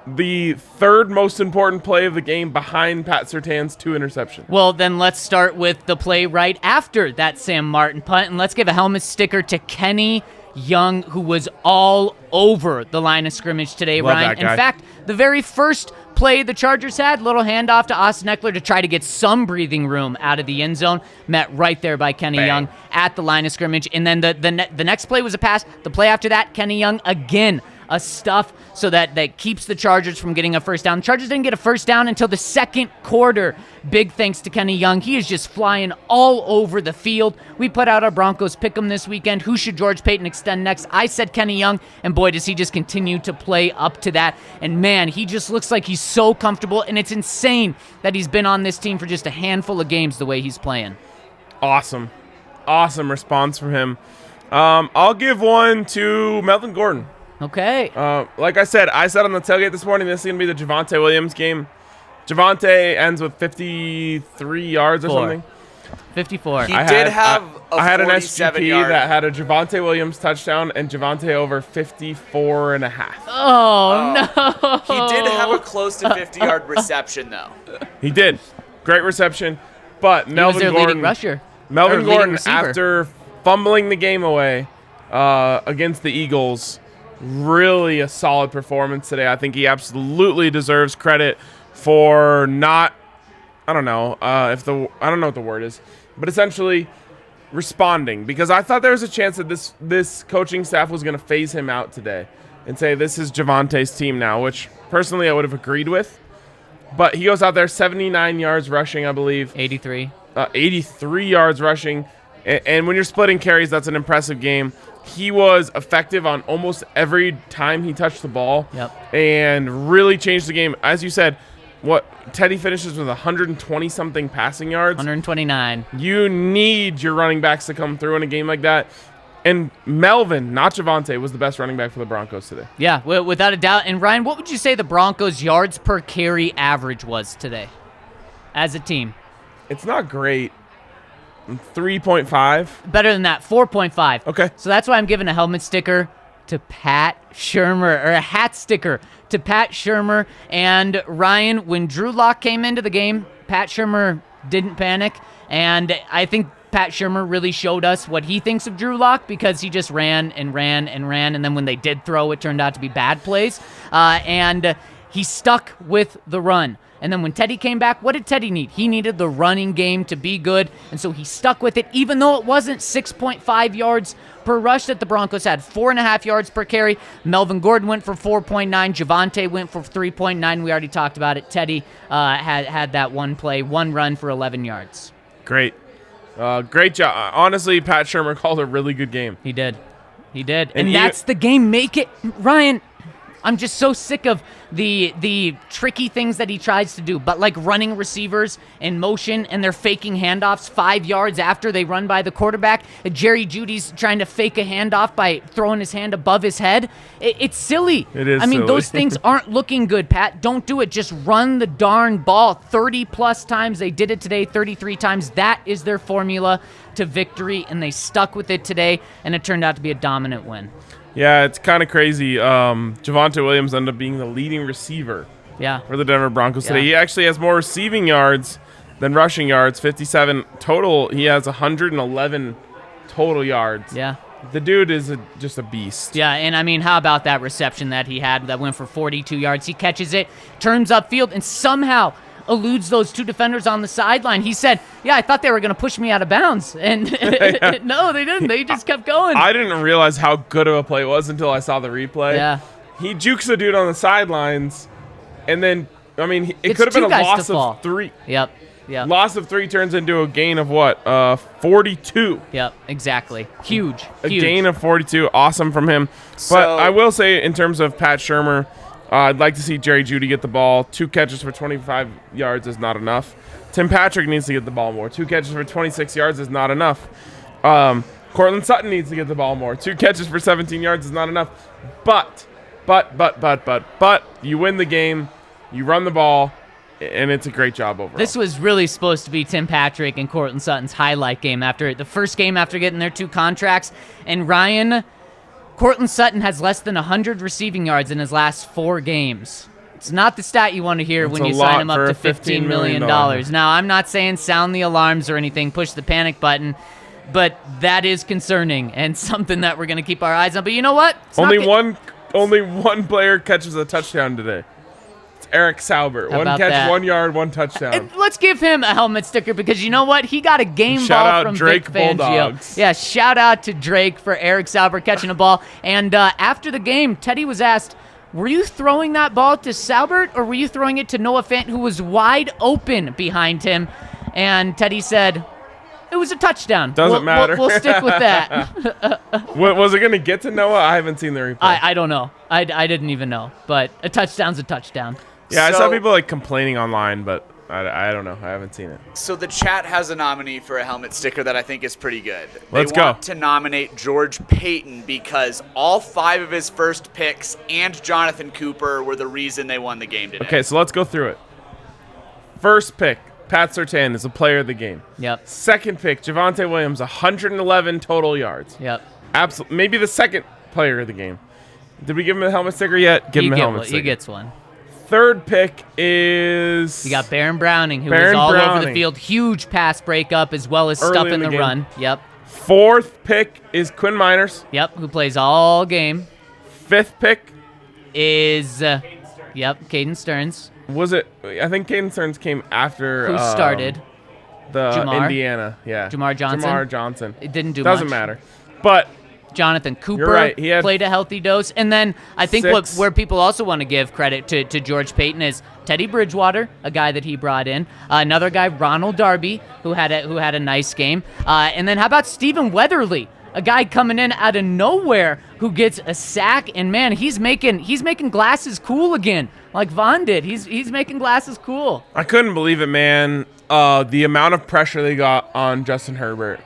the third most important play of the game behind Pat Surtain's 2 interceptions. Well, then let's start with the play right after that Sam Martin punt, and let's give a helmet sticker to Kenny Young, who was all over the line of scrimmage today, Love Ryan. that guy. In fact, the very first play the Chargers had, little handoff to Austin Eckler to try to get some breathing room out of the end zone, met right there by Kenny Young at the line of scrimmage. And then the next play was a pass. The play after that, Kenny Young again, a stuff so that keeps the Chargers from getting a first down. The Chargers didn't get a first down until the second quarter. Big thanks to Kenny Young. He is just flying all over the field. We put out our Broncos pick'em this weekend. Who should George Payton extend next? I said Kenny Young, and boy, does he just continue to play up to that. And man, he just looks like he's so comfortable, and it's insane that he's been on this team for just a handful of games the way he's playing. Awesome response from him. I'll give one to Melvin Gordon. Okay. Like I said on the tailgate this morning, this is going to be the Javonte Williams game. Javonte ends with 53 yards or something. 54. He did have a I had an 47 SGP yard. that had a Javonte Williams touchdown and Javonte over 54 and a half. Oh, no. He did have a close to 50-yard reception, though. He did. Great reception. But He was Melvin their Gordon, leading rusher. Melvin Or leading Gordon, receiver. after fumbling the game away against the Eagles, really a solid performance today. I think he absolutely deserves credit for not, I don't know what the word is, but essentially responding, because I thought there was a chance that this coaching staff was going to phase him out today and say this is Javonte's team now, which personally I would have agreed with. But he goes out there, 79 yards rushing, I believe. 83. 83 yards rushing. And when you're splitting carries, that's an impressive game. He was effective on almost every time he touched the ball. Yep. And really changed the game. As you said, Teddy finishes with 120-something passing yards. 129. You need your running backs to come through in a game like that. And Melvin, not Javonte, was the best running back for the Broncos today. Yeah, without a doubt. And Ryan, what would you say the Broncos' yards per carry average was today as a team? It's not great. 3.5. Better than that, 4.5. Okay. So that's why I'm giving a helmet sticker to Pat Shurmur, or a hat sticker to Pat Shurmur. And Ryan, when Drew Lock came into the game, Pat Shurmur didn't panic. And I think Pat Shurmur really showed us what he thinks of Drew Lock, because he just ran and ran and ran. And then when they did throw, it turned out to be bad plays. And he stuck with the run. And then when Teddy came back, what did Teddy need? He needed the running game to be good, and so he stuck with it, even though it wasn't 6.5 yards per rush that the Broncos had. 4.5 yards per carry. Melvin Gordon went for 4.9. Javonte went for 3.9. We already talked about it. Teddy had that one play, one run for 11 yards. Great. Great job. Honestly, Pat Shurmur called a really good game. He did. And that's the game. Make it. Ryan, I'm just so sick of the tricky things that he tries to do, but like running receivers in motion and they're faking handoffs 5 yards after they run by the quarterback. Jerry Jeudy's trying to fake a handoff by throwing his hand above his head. It's silly. It is. I mean, silly. those things aren't looking good, Pat. Don't do it. Just run the darn ball 30 plus times. They did it today 33 times. That is their formula to victory, and they stuck with it today, and it turned out to be a dominant win. Yeah, it's kind of crazy. Javonte Williams ended up being the leading receiver for the Denver Broncos today. He actually has more receiving yards than rushing yards, 57 total. He has 111 total yards. Yeah. The dude is just a beast. Yeah, and I mean, how about that reception that he had that went for 42 yards? He catches it, turns upfield, and somehow eludes those two defenders on the sideline. He said, yeah, I thought they were going to push me out of bounds. And no, they didn't. They just kept going. I didn't realize how good of a play it was until I saw the replay. Yeah. He jukes the dude on the sidelines, and then, I mean, it could have been a loss of 3. Yep. Loss of 3 turns into a gain of what? 42. Yep, exactly. Huge. A gain of 42. Awesome from him. But I will say, in terms of Pat Shurmur, I'd like to see Jerry Jeudy get the ball. 2 catches for 25 yards is not enough. Tim Patrick needs to get the ball more. 2 catches for 26 yards is not enough. Cortland Sutton needs to get the ball more. 2 catches for 17 yards is not enough. But, you win the game. You run the ball. And it's a great job overall. This was really supposed to be Tim Patrick and Cortland Sutton's highlight game after the first game after getting their 2 contracts. And Cortland Sutton has less than 100 receiving yards in his last 4 games. It's not the stat you want to hear when you sign him up to $15 million. Now, I'm not saying sound the alarms or anything, push the panic button, but that is concerning and something that we're going to keep our eyes on. But you know what? Only one player catches a touchdown today. Eric Sauber. 1 catch, 1 yard, 1 touchdown. And let's give him a helmet sticker because you know what? He got a game ball from Drake Vic Fangio. Bulldogs. Yeah, shout out to Drake for Eric Sauber catching a ball. And after the game, Teddy was asked, were you throwing that ball to Sauber or were you throwing it to Noah Fant, who was wide open behind him? And Teddy said, it was a touchdown. Doesn't matter. We'll stick with that. Was it going to get to Noah? I haven't seen the replay. I don't know. I didn't even know. But a touchdown's a touchdown. Yeah, I saw people complaining online, but I don't know. I haven't seen it. So the chat has a nominee for a helmet sticker that I think is pretty good. Let's They want to nominate George Payton because all 5 of his first picks and Jonathan Cooper were the reason they won the game today. Okay, so let's go through it. First pick, Pat Surtain is a player of the game. Yep. Second pick, Javonte Williams, 111 total yards. Yep. Absolutely. Maybe the second player of the game. Did we give him a helmet sticker yet? Give him a helmet sticker. He gets one. Third pick is... You got Baron Browning, who was all over the field. Huge pass breakup as well as stuff in the run. Yep. Fourth pick is Quinn Miners. Yep, who plays all game. Fifth pick is... Caden Stearns. Was it... I think Caden Stearns came after... Who started? The Jamar? Indiana, yeah. Jamar Johnson? Jamar Johnson. It didn't do Doesn't much. matter. But... Jonathan Cooper right. He played a healthy dose. And then I think where people also want to give credit to George Payton is Teddy Bridgewater, a guy that he brought in. Another guy, Ronald Darby, who had a nice game. And then how about Stephen Weatherly, a guy coming in out of nowhere who gets a sack. And, man, he's making glasses cool again, like Vaughn did. He's making glasses cool. I couldn't believe it, man. The amount of pressure they got on Justin Herbert.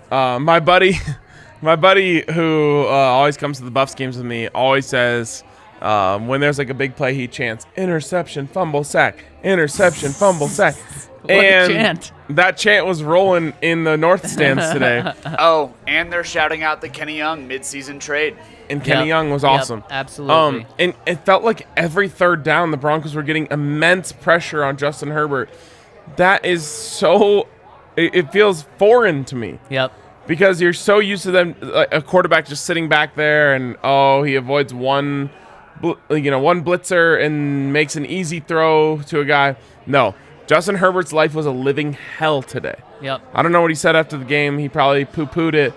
My buddy who always comes to the Buffs games with me always says when there's like a big play, he chants, interception, fumble, sack, interception, fumble, sack. What a chant. That chant was rolling in the North stands today. Oh, and they're shouting out the Kenny Young midseason trade. And Kenny Young was awesome. Absolutely. And it felt like every third down, the Broncos were getting immense pressure on Justin Herbert. That is so, it feels foreign to me. Yep. Because you're so used to them, a quarterback just sitting back there, and he avoids one blitzer and makes an easy throw to a guy. No, Justin Herbert's life was a living hell today. Yep. I don't know what he said after the game. He probably poo-pooed it.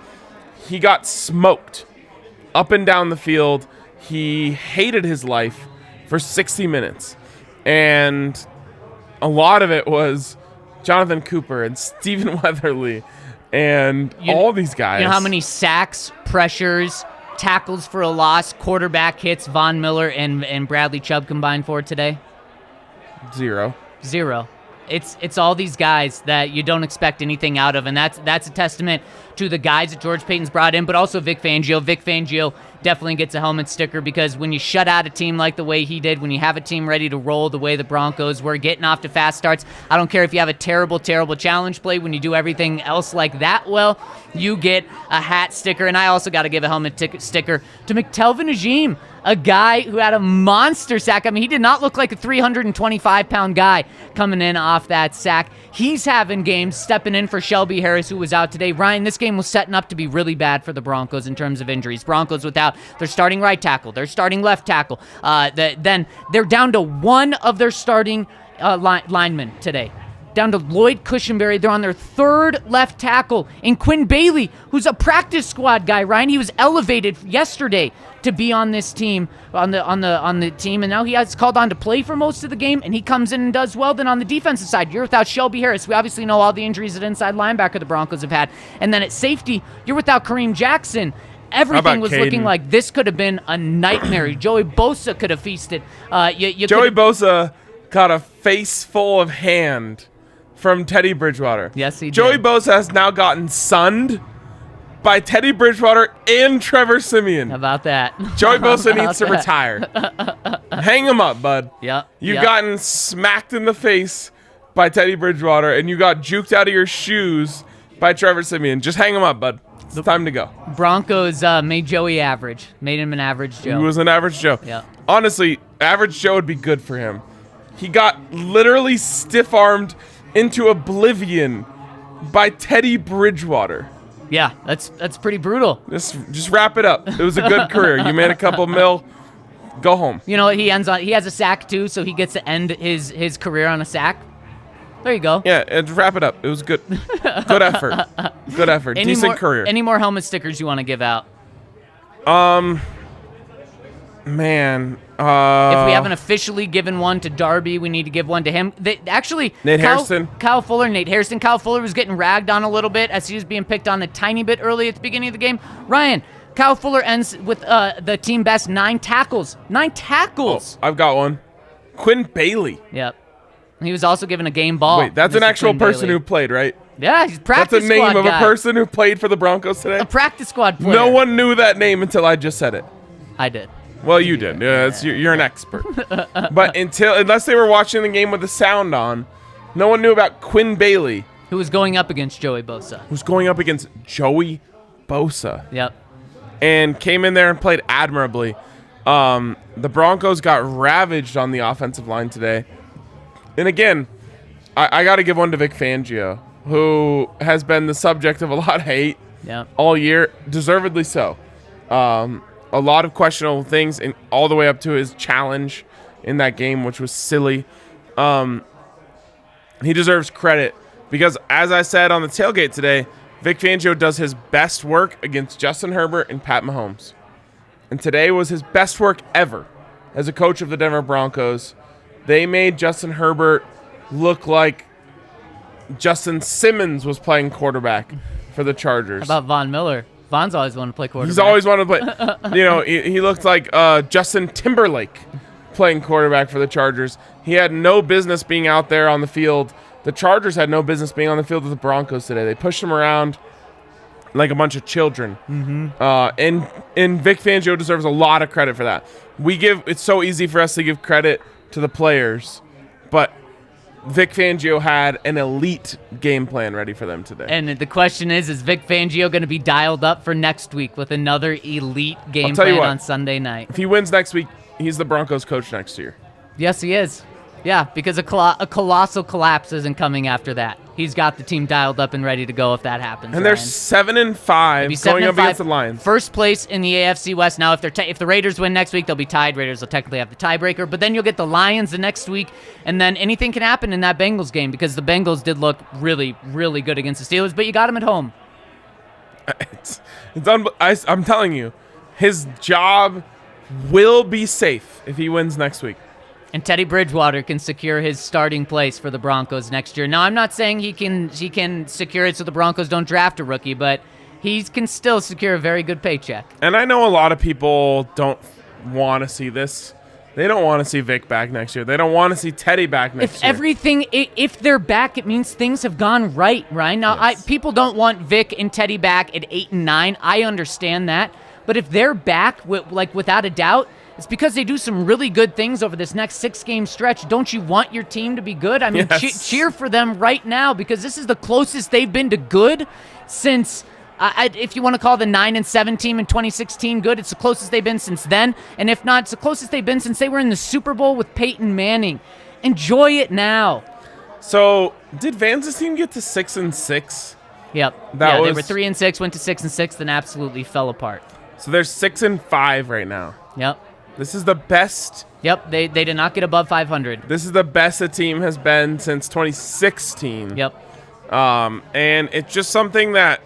He got smoked up and down the field. He hated his life for 60 minutes, and a lot of it was Jonathan Cooper and Stephen Weatherly. And all these guys. You know how many sacks, pressures, tackles for a loss, quarterback hits Von Miller and Bradley Chubb combined for today? 0. It's all these guys that you don't expect anything out of, and that's a testament to the guys that George Payton's brought in, but also Vic Fangio. Vic Fangio definitely gets a helmet sticker, because when you shut out a team like the way he did, when you have a team ready to roll the way the Broncos were, getting off to fast starts, I don't care if you have a terrible challenge play, when you do everything else like that well, you get a hat sticker. And I also got to give a helmet sticker to McTelvin Agim, a guy who had a monster sack. I mean, he did not look like a 325-pound guy coming in off that sack. He's having games, stepping in for Shelby Harris, who was out today. Ryan, this game was setting up to be really bad for the Broncos in terms of injuries. Broncos without their starting right tackle, their starting left tackle. Then they're down to one of their starting linemen today. Down to Lloyd Cushenberry. They're on their third left tackle in Quinn Bailey, who's a practice squad guy, Ryan. He was elevated yesterday to be on this team, on the team, and now he has called on to play for most of the game, and he comes in and does well. Then on the defensive side, you're without Shelby Harris. We obviously know all the injuries at inside linebacker the Broncos have had. And then at safety, you're without Kareem Jackson. Everything was looking like this could have been a nightmare. Joey Bosa could have feasted. Joey Bosa got a face full of hand from Teddy Bridgewater. Yes, he did. Joey Bosa has now gotten sunned by Teddy Bridgewater and Trevor Siemian. How about that? Joey Bosa needs to retire. Hang him up, bud. Yep. You've gotten smacked in the face by Teddy Bridgewater, and you got juked out of your shoes by Trevor Siemian. Just hang him up, bud. It's time to go. Broncos made Joey average. Made him an average Joe. He was an average Joe. Yeah. Honestly, average Joe would be good for him. He got literally stiff-armed into oblivion by Teddy Bridgewater. Yeah, that's pretty brutal. Just wrap it up. It was a good career. You made a couple mil. Go home. You know what? He has a sack too, so he gets to end his career on a sack. There you go. Yeah, and wrap it up. It was good. Good effort. Good effort. Decent career. Any more helmet stickers you want to give out? Man. If we haven't officially given one to Darby, we need to give one to him. Nate Hairston. Kyle Fuller. Kyle Fuller was getting ragged on a little bit as he was being picked on a tiny bit early at the beginning of the game. Ryan, Kyle Fuller ends with the team best 9 tackles. 9 tackles. Oh, I've got one. Quinn Bailey. Yep. He was also given a game ball. Wait, that's an actual person who played, right? Yeah, he's a practice squad That's a name of guy. A person who played for the Broncos today? A practice squad player. No one knew that name until I just said it. I did. Well, you did. Yeah, you're an expert. But unless they were watching the game with the sound on, no one knew about Quinn Bailey. Who was going up against Joey Bosa. Who's going up against Joey Bosa. Yep. And came in there and played admirably. The Broncos got ravaged on the offensive line today. And again, I got to give one to Vic Fangio, who has been the subject of a lot of hate all year, deservedly so. A lot of questionable things, and all the way up to his challenge in that game, which was silly. He deserves credit because, as I said on the tailgate today, Vic Fangio does his best work against Justin Herbert and Pat Mahomes. And today was his best work ever as a coach of the Denver Broncos. They made Justin Herbert look like Justin Simmons was playing quarterback for the Chargers. How about Von Miller? Von's always wanted to play quarterback. He's always wanted to play. He looked like Justin Timberlake playing quarterback for the Chargers. He had no business being out there on the field. The Chargers had no business being on the field with the Broncos today. They pushed him around like a bunch of children. Mm-hmm. And Vic Fangio deserves a lot of credit for that. It's so easy for us to give credit to the players, but Vic Fangio had an elite game plan ready for them today. And the question is Vic Fangio going to be dialed up for next week with another elite game plan on Sunday night? If he wins next week, he's the Broncos coach next year. Yes, he is. Yeah, because a colossal collapse isn't coming after that. He's got the team dialed up and ready to go if that happens. And they're 7-5 going up against the Lions. First place in the AFC West. Now, if the Raiders win next week, they'll be tied. Raiders will technically have the tiebreaker. But then you'll get the Lions the next week, and then anything can happen in that Bengals game because the Bengals did look really, really good against the Steelers, but you got them at home. I'm telling you, his job will be safe if he wins next week. And Teddy Bridgewater can secure his starting place for the Broncos next year. Now, I'm not saying he can secure it so the Broncos don't draft a rookie, but he can still secure a very good paycheck. And I know a lot of people don't want to see this. They don't want to see Vic back next year. They don't want to see Teddy back next year. If they're back, it means things have gone right, Ryan. Now, Yes. People don't want Vic and Teddy back at 8 and 9. I understand that. But if they're back, without a doubt, it's because they do some really good things over this next 6-game stretch. Don't you want your team to be good? I mean, Yes. cheer for them right now, because this is the closest they've been to good since, if you want to call the 9-7 team in 2016 good, it's the closest they've been since then. And if not, it's the closest they've been since they were in the Super Bowl with Peyton Manning. Enjoy it now. So, did Vance's team get to 6-6? Yep. They were 3-6, went to 6-6, then absolutely fell apart. So they're 6-5 right now. Yep. This is the best. Yep. They did not get above 500. This is the best a team has been since 2016. Yep. And it's just something that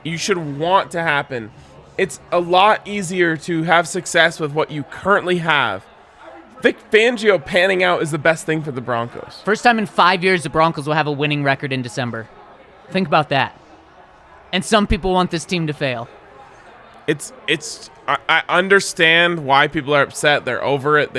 you should want to happen. It's a lot easier to have success with what you currently have. Vic Fangio panning out is the best thing for the Broncos. First time in 5 years the Broncos will have a winning record in December. Think about that. And some people want this team to fail. I understand why people are upset. They're over it.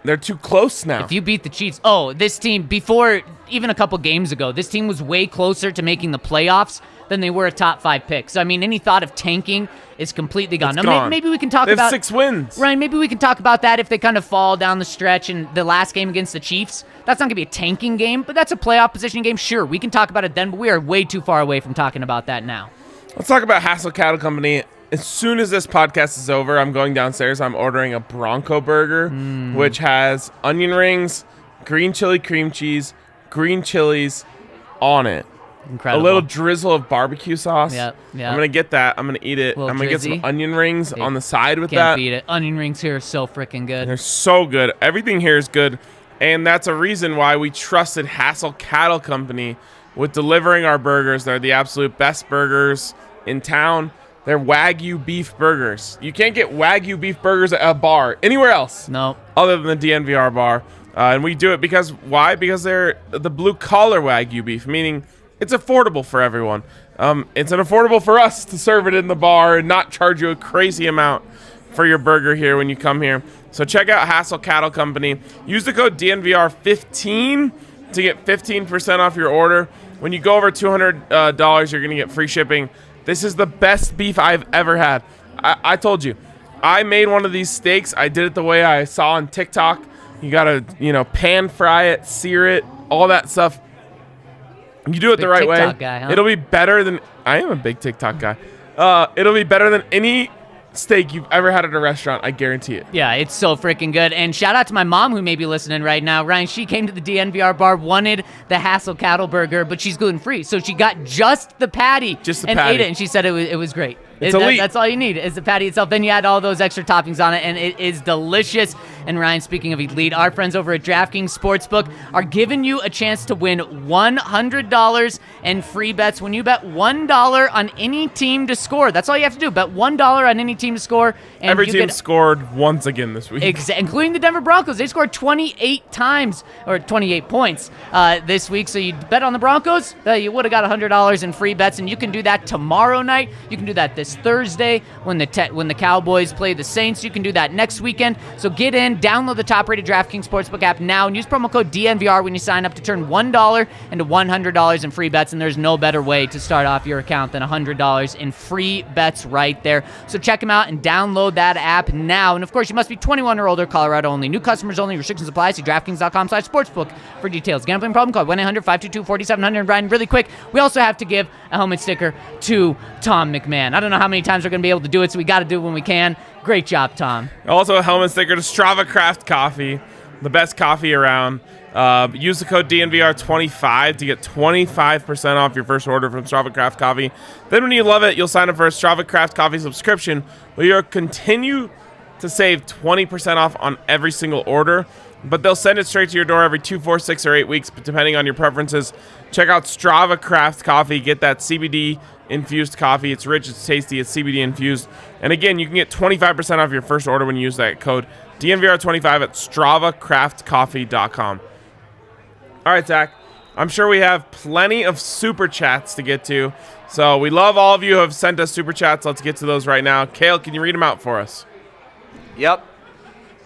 They're too close now. If you beat the Chiefs, this team, before even a couple games ago, this team was way closer to making the playoffs than they were a top 5 pick. So, I mean, any thought of tanking is completely gone. It's Now, gone. maybe we can talk They have about 6 wins. Ryan, maybe we can talk about that if they kind of fall down the stretch in the last game against the Chiefs. That's not going to be a tanking game, but that's a playoff position game. Sure, we can talk about it then, but we are way too far away from talking about that now. Let's talk about Hassel Cattle Company. As soon as this podcast is over, I'm going downstairs. I'm ordering a Bronco burger, which has onion rings, green chili cream cheese, green chilies on it. Incredible. A little drizzle of barbecue sauce. Yep. I'm going to get that. I'm going to eat it. I'm Little going to get some drizzy. onion rings on the side with Can't that. beat it. Onion rings here are so freaking good. They're so good. Everything here is good. And that's a reason why we trusted Hassel Cattle Company with delivering our burgers. They're the absolute best burgers in town. They're Wagyu beef burgers. You can't get Wagyu beef burgers at a bar anywhere else. No. Other than the DNVR bar. And we do it because, why? Because they're the blue-collar Wagyu beef, meaning it's affordable for everyone. It's affordable for us to serve it in the bar and not charge you a crazy amount for your burger here when you come here. So check out Hassel Cattle Company. Use the code DNVR15 to get 15% off your order. When you go over $200, you're going to get free shipping. This is the best beef I've ever had. I told you. I made one of these steaks. I did it the way I saw on TikTok. You got to, pan fry it, sear it, all that stuff. You do it the right TikTok way. guy, huh? It'll be better than... I am a big TikTok guy. It'll be better than any steak you've ever had at a restaurant. I guarantee it. Yeah, it's so freaking good. And shout out to my mom who may be listening right now. Ryan, she came to the DNVR bar, wanted the Hassel Cattle Burger, but she's gluten-free. So she got just the patty and ate it, and she said it was great. It's elite. That's all you need is the patty itself. Then you add all those extra toppings on it, and it is delicious. And Ryan, speaking of elite, our friends over at DraftKings Sportsbook are giving you a chance to win $100 in free bets when you bet $1 on any team to score. That's all you have to do. Bet $1 on any team to score. And Every you team get scored once again this week. including the Denver Broncos. They scored 28 times, or 28 points this week. So you bet on the Broncos, you would have got $100 in free bets, and you can do that tomorrow night. You can do that this Thursday when the Cowboys play the Saints. You can do that next weekend. So get in, download the top-rated DraftKings Sportsbook app now, and use promo code DNVR when you sign up to turn $1 into $100 in free bets, and there's no better way to start off your account than $100 in free bets right there. So check them out and download that app now. And of course, you must be 21 or older, Colorado only. New customers only. Restrictions apply. See DraftKings.com/sportsbook for details. Gambling problem? Call 1-800-522-4700. Ryan, really quick, we also have to give a helmet sticker to Tom McMahon. I don't know how many times we're going to be able to do it, so we got to do it when we can. Great job, Tom. Also a helmet sticker to Strava Craft Coffee, the best coffee around. Use the code DNVR25 to get 25% off your first order from Strava Craft Coffee. Then when you love it, you'll sign up for a Strava Craft Coffee subscription where you'll continue to save 20% off on every single order, but they'll send it straight to your door every 2, 4, 6, or 8 weeks, but depending on your preferences. Check out Strava Craft Coffee. Get that CBD infused coffee. It's rich, it's tasty, it's CBD infused. And again, you can get 25% off your first order when you use that code DNVR25 at StravaCraftCoffee.com. All right, Zach. I'm sure we have plenty of super chats to get to. So we love all of you who have sent us super chats. Let's get to those right now. Kale, can you read them out for us? Yep.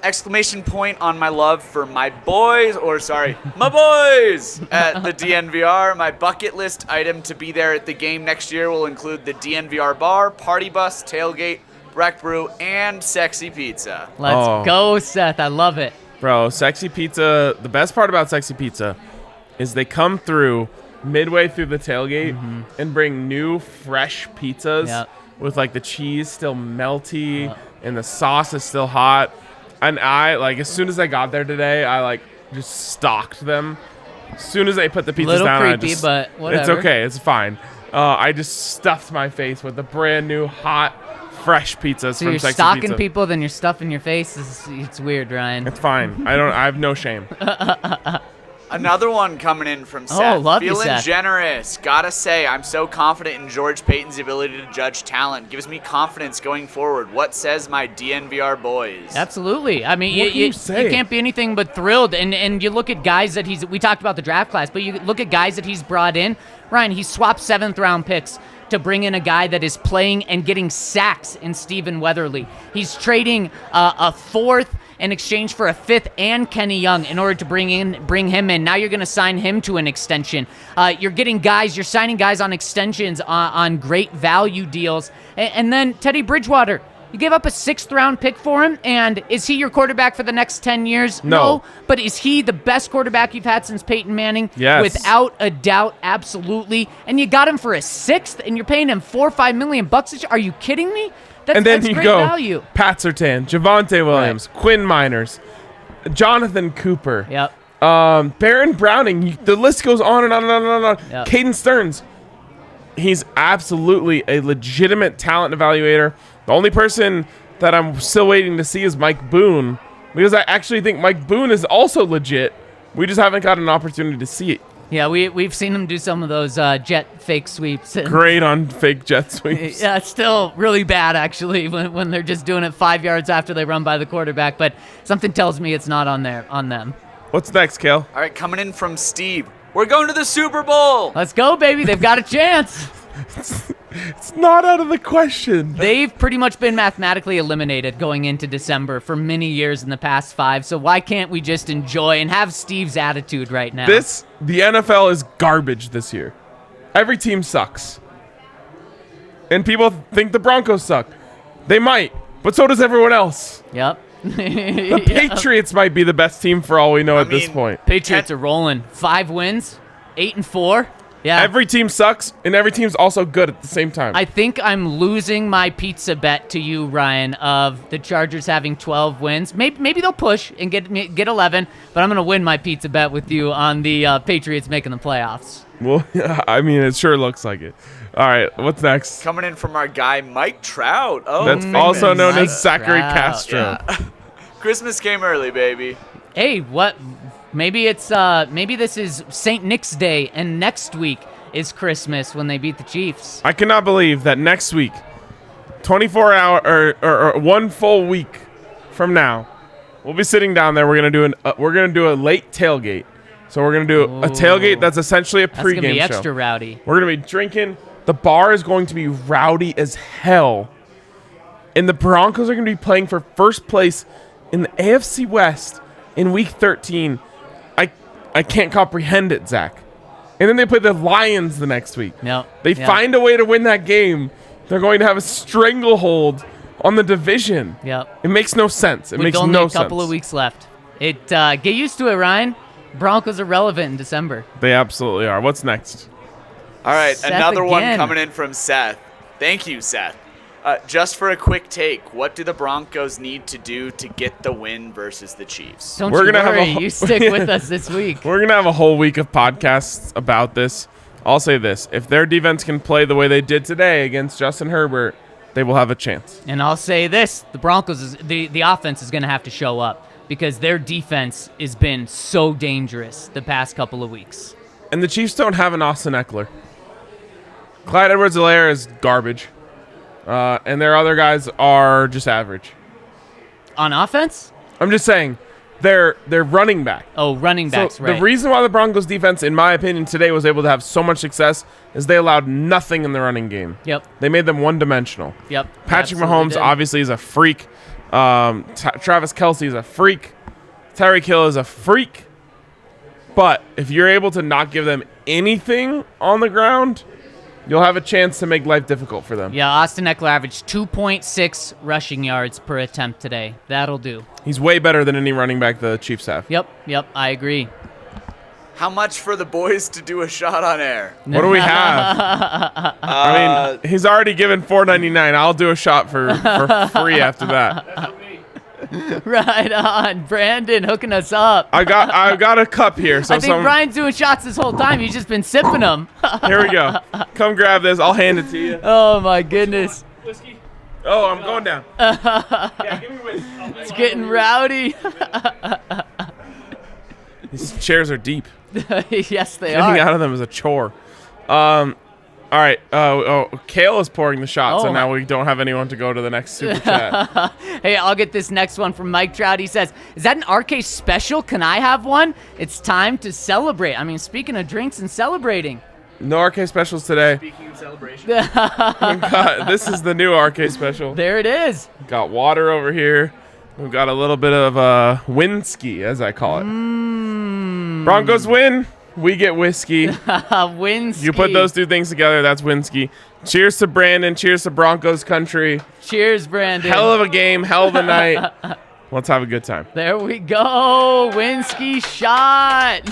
Exclamation point on my love for my boys at the DNVR. My bucket list item to be there at the game next year will include the DNVR Bar, party bus, tailgate, Breck Brew, and sexy pizza. Let's go, Seth. I love it. Bro, sexy pizza, the best part about sexy pizza is they come through midway through the tailgate and bring new, fresh pizzas with, like, the cheese still melty and the sauce is still hot. And I, like, as soon as I got there today, I, like, just stocked them. As soon as they put the pizzas down, creepy, but whatever. It's okay. It's fine. I just stuffed my face with the brand new, hot, fresh pizzas So from you're Sexy stalking Pizza. people, then you're stuffing your face. It's weird, Ryan. It's fine. I have no shame. Another one coming in from Seth. Love you, Feeling Seth. generous. Gotta say, I'm so confident in George Payton's ability to judge talent. Gives me confidence going forward. What says my DNVR boys? Absolutely. I mean, What can you say? you can't be anything but thrilled. And you look at guys that we talked about the draft class, but you look at guys that he's brought in. Ryan, he swapped 7th-round picks to bring in a guy that is playing and getting sacks in Stephen Weatherly. He's trading a 4th in exchange for a 5th and Kenny Young in order to bring him in. Now you're going to sign him to an extension. You're signing guys on extensions on great value deals. And then Teddy Bridgewater, you gave up a 6th-round pick for him, and is he your quarterback for the next 10 years? No. But is he the best quarterback you've had since Peyton Manning? Yes. Without a doubt, absolutely. And you got him for a 6th, and you're paying him $4 or $5 million bucks. Are you kidding me? And then that's you great go value. Pat Surtain, Javonte Williams, Quinn Miners, Jonathan Cooper, Yep. Baron Browning. The list goes on and on and on and on. Yep. Caden Stearns. He's absolutely a legitimate talent evaluator. The only person that I'm still waiting to see is Mike Boone, because I actually think Mike Boone is also legit. We just haven't got an opportunity to see it. Yeah, we've seen him do some of those jet fake sweeps. Great on fake jet sweeps. Yeah, it's still really bad, actually, when they're just doing it 5 yards after they run by the quarterback. But something tells me it's not on them. What's next, Kale? All right, coming in from Steve. We're going to the Super Bowl. Let's go, baby. They've got a chance. It's not out of the question. They've pretty much been mathematically eliminated going into December for many years in the past 5. So why can't we just enjoy and have Steve's attitude right now? The NFL is garbage this year. Every team sucks. And people think the Broncos suck. They might, but so does everyone else. Yep. The Patriots might be the best team for all we know at this point. Patriots are rolling. 5 wins, 8-4. Yeah. Every team sucks, and every team's also good at the same time. I think I'm losing my pizza bet to you, Ryan, of the Chargers having 12 wins. Maybe they'll push and get 11, but I'm going to win my pizza bet with you on the Patriots making the playoffs. Well, I mean, it sure looks like it. All right, what's next? Coming in from our guy, Mike Trout. Oh, That's famous. also known Mike as Zachary Trout. Castro. Yeah. Christmas came early, baby. Hey, what? Maybe this is St. Nick's Day, and next week is Christmas when they beat the Chiefs. I cannot believe that next week, 24 hour or 1 full week from now, we'll be sitting down there. We're gonna do a late tailgate. So we're gonna do a tailgate that's essentially a That's gonna pregame be show. extra rowdy. We're gonna be drinking. The bar is going to be rowdy as hell, and the Broncos are gonna be playing for first place in the AFC West in Week 13. I can't comprehend it, Zach. And then they play the Lions the next week. They find a way to win that game. They're going to have a stranglehold on the division. Yep. It makes no sense. It With makes only no a couple sense. of weeks left. Get used to it, Ryan. Broncos are relevant in December. They absolutely are. What's next? All right, Seth another one again. coming in from Seth. Thank you, Seth. Just for a quick take, what do the Broncos need to do to get the win versus the Chiefs? Don't We're you gonna have worry. a- You stick with us this week. We're going to have a whole week of podcasts about this. I'll say this. If their defense can play the way they did today against Justin Herbert, they will have a chance. And I'll say this. The Broncos, the offense is going to have to show up because their defense has been so dangerous the past couple of weeks. And the Chiefs don't have an Austin Eckler. Clyde Edwards-Helaire is garbage. And their other guys are just average. On offense? I'm just saying, they're running back. Oh, running backs, So right. the reason why the Broncos defense, in my opinion, today was able to have so much success is they allowed nothing in the running game. Yep. They made them one-dimensional. Yep. Patrick Absolutely Mahomes did. obviously is a freak. Travis Kelce is a freak. Tyreek Hill is a freak. But if you're able to not give them anything on the ground, you'll have a chance to make life difficult for them. Yeah, Austin Eckler averaged 2.6 rushing yards per attempt today. That'll do. He's way better than any running back the Chiefs have. Yep, I agree. How much for the boys to do a shot on air? What do we have? I mean, he's already given $4.99. I'll do a shot for free after that. Right on, Brandon hooking us up. I got a cup here. So I think Brian's doing shots this whole time. He's just been sipping them. Here we go. Come grab this. I'll hand it to you. Oh my goodness. Whiskey? Oh, I'm going down. Yeah, give me whiskey. It's getting rowdy. These chairs are deep. Yes, they Getting are. out of them is a chore. All right. Kale is pouring the shot, so now we don't have anyone to go to the next super chat. Hey, I'll get this next one from Mike Trout. He says, "Is that an RK special? Can I have one? It's time to celebrate." I mean, speaking of drinks and celebrating. No RK specials today. Speaking of celebration. This is the new RK special. There it is. Got water over here. We've got a little bit of whiskey, as I call it. Broncos win. We get whiskey. Winsky. You put those two things together, that's whiskey. Cheers to Brandon. Cheers to Broncos Country. Cheers, Brandon. Hell of a game. Hell of a night. Let's have a good time. There we go. Winsky shot.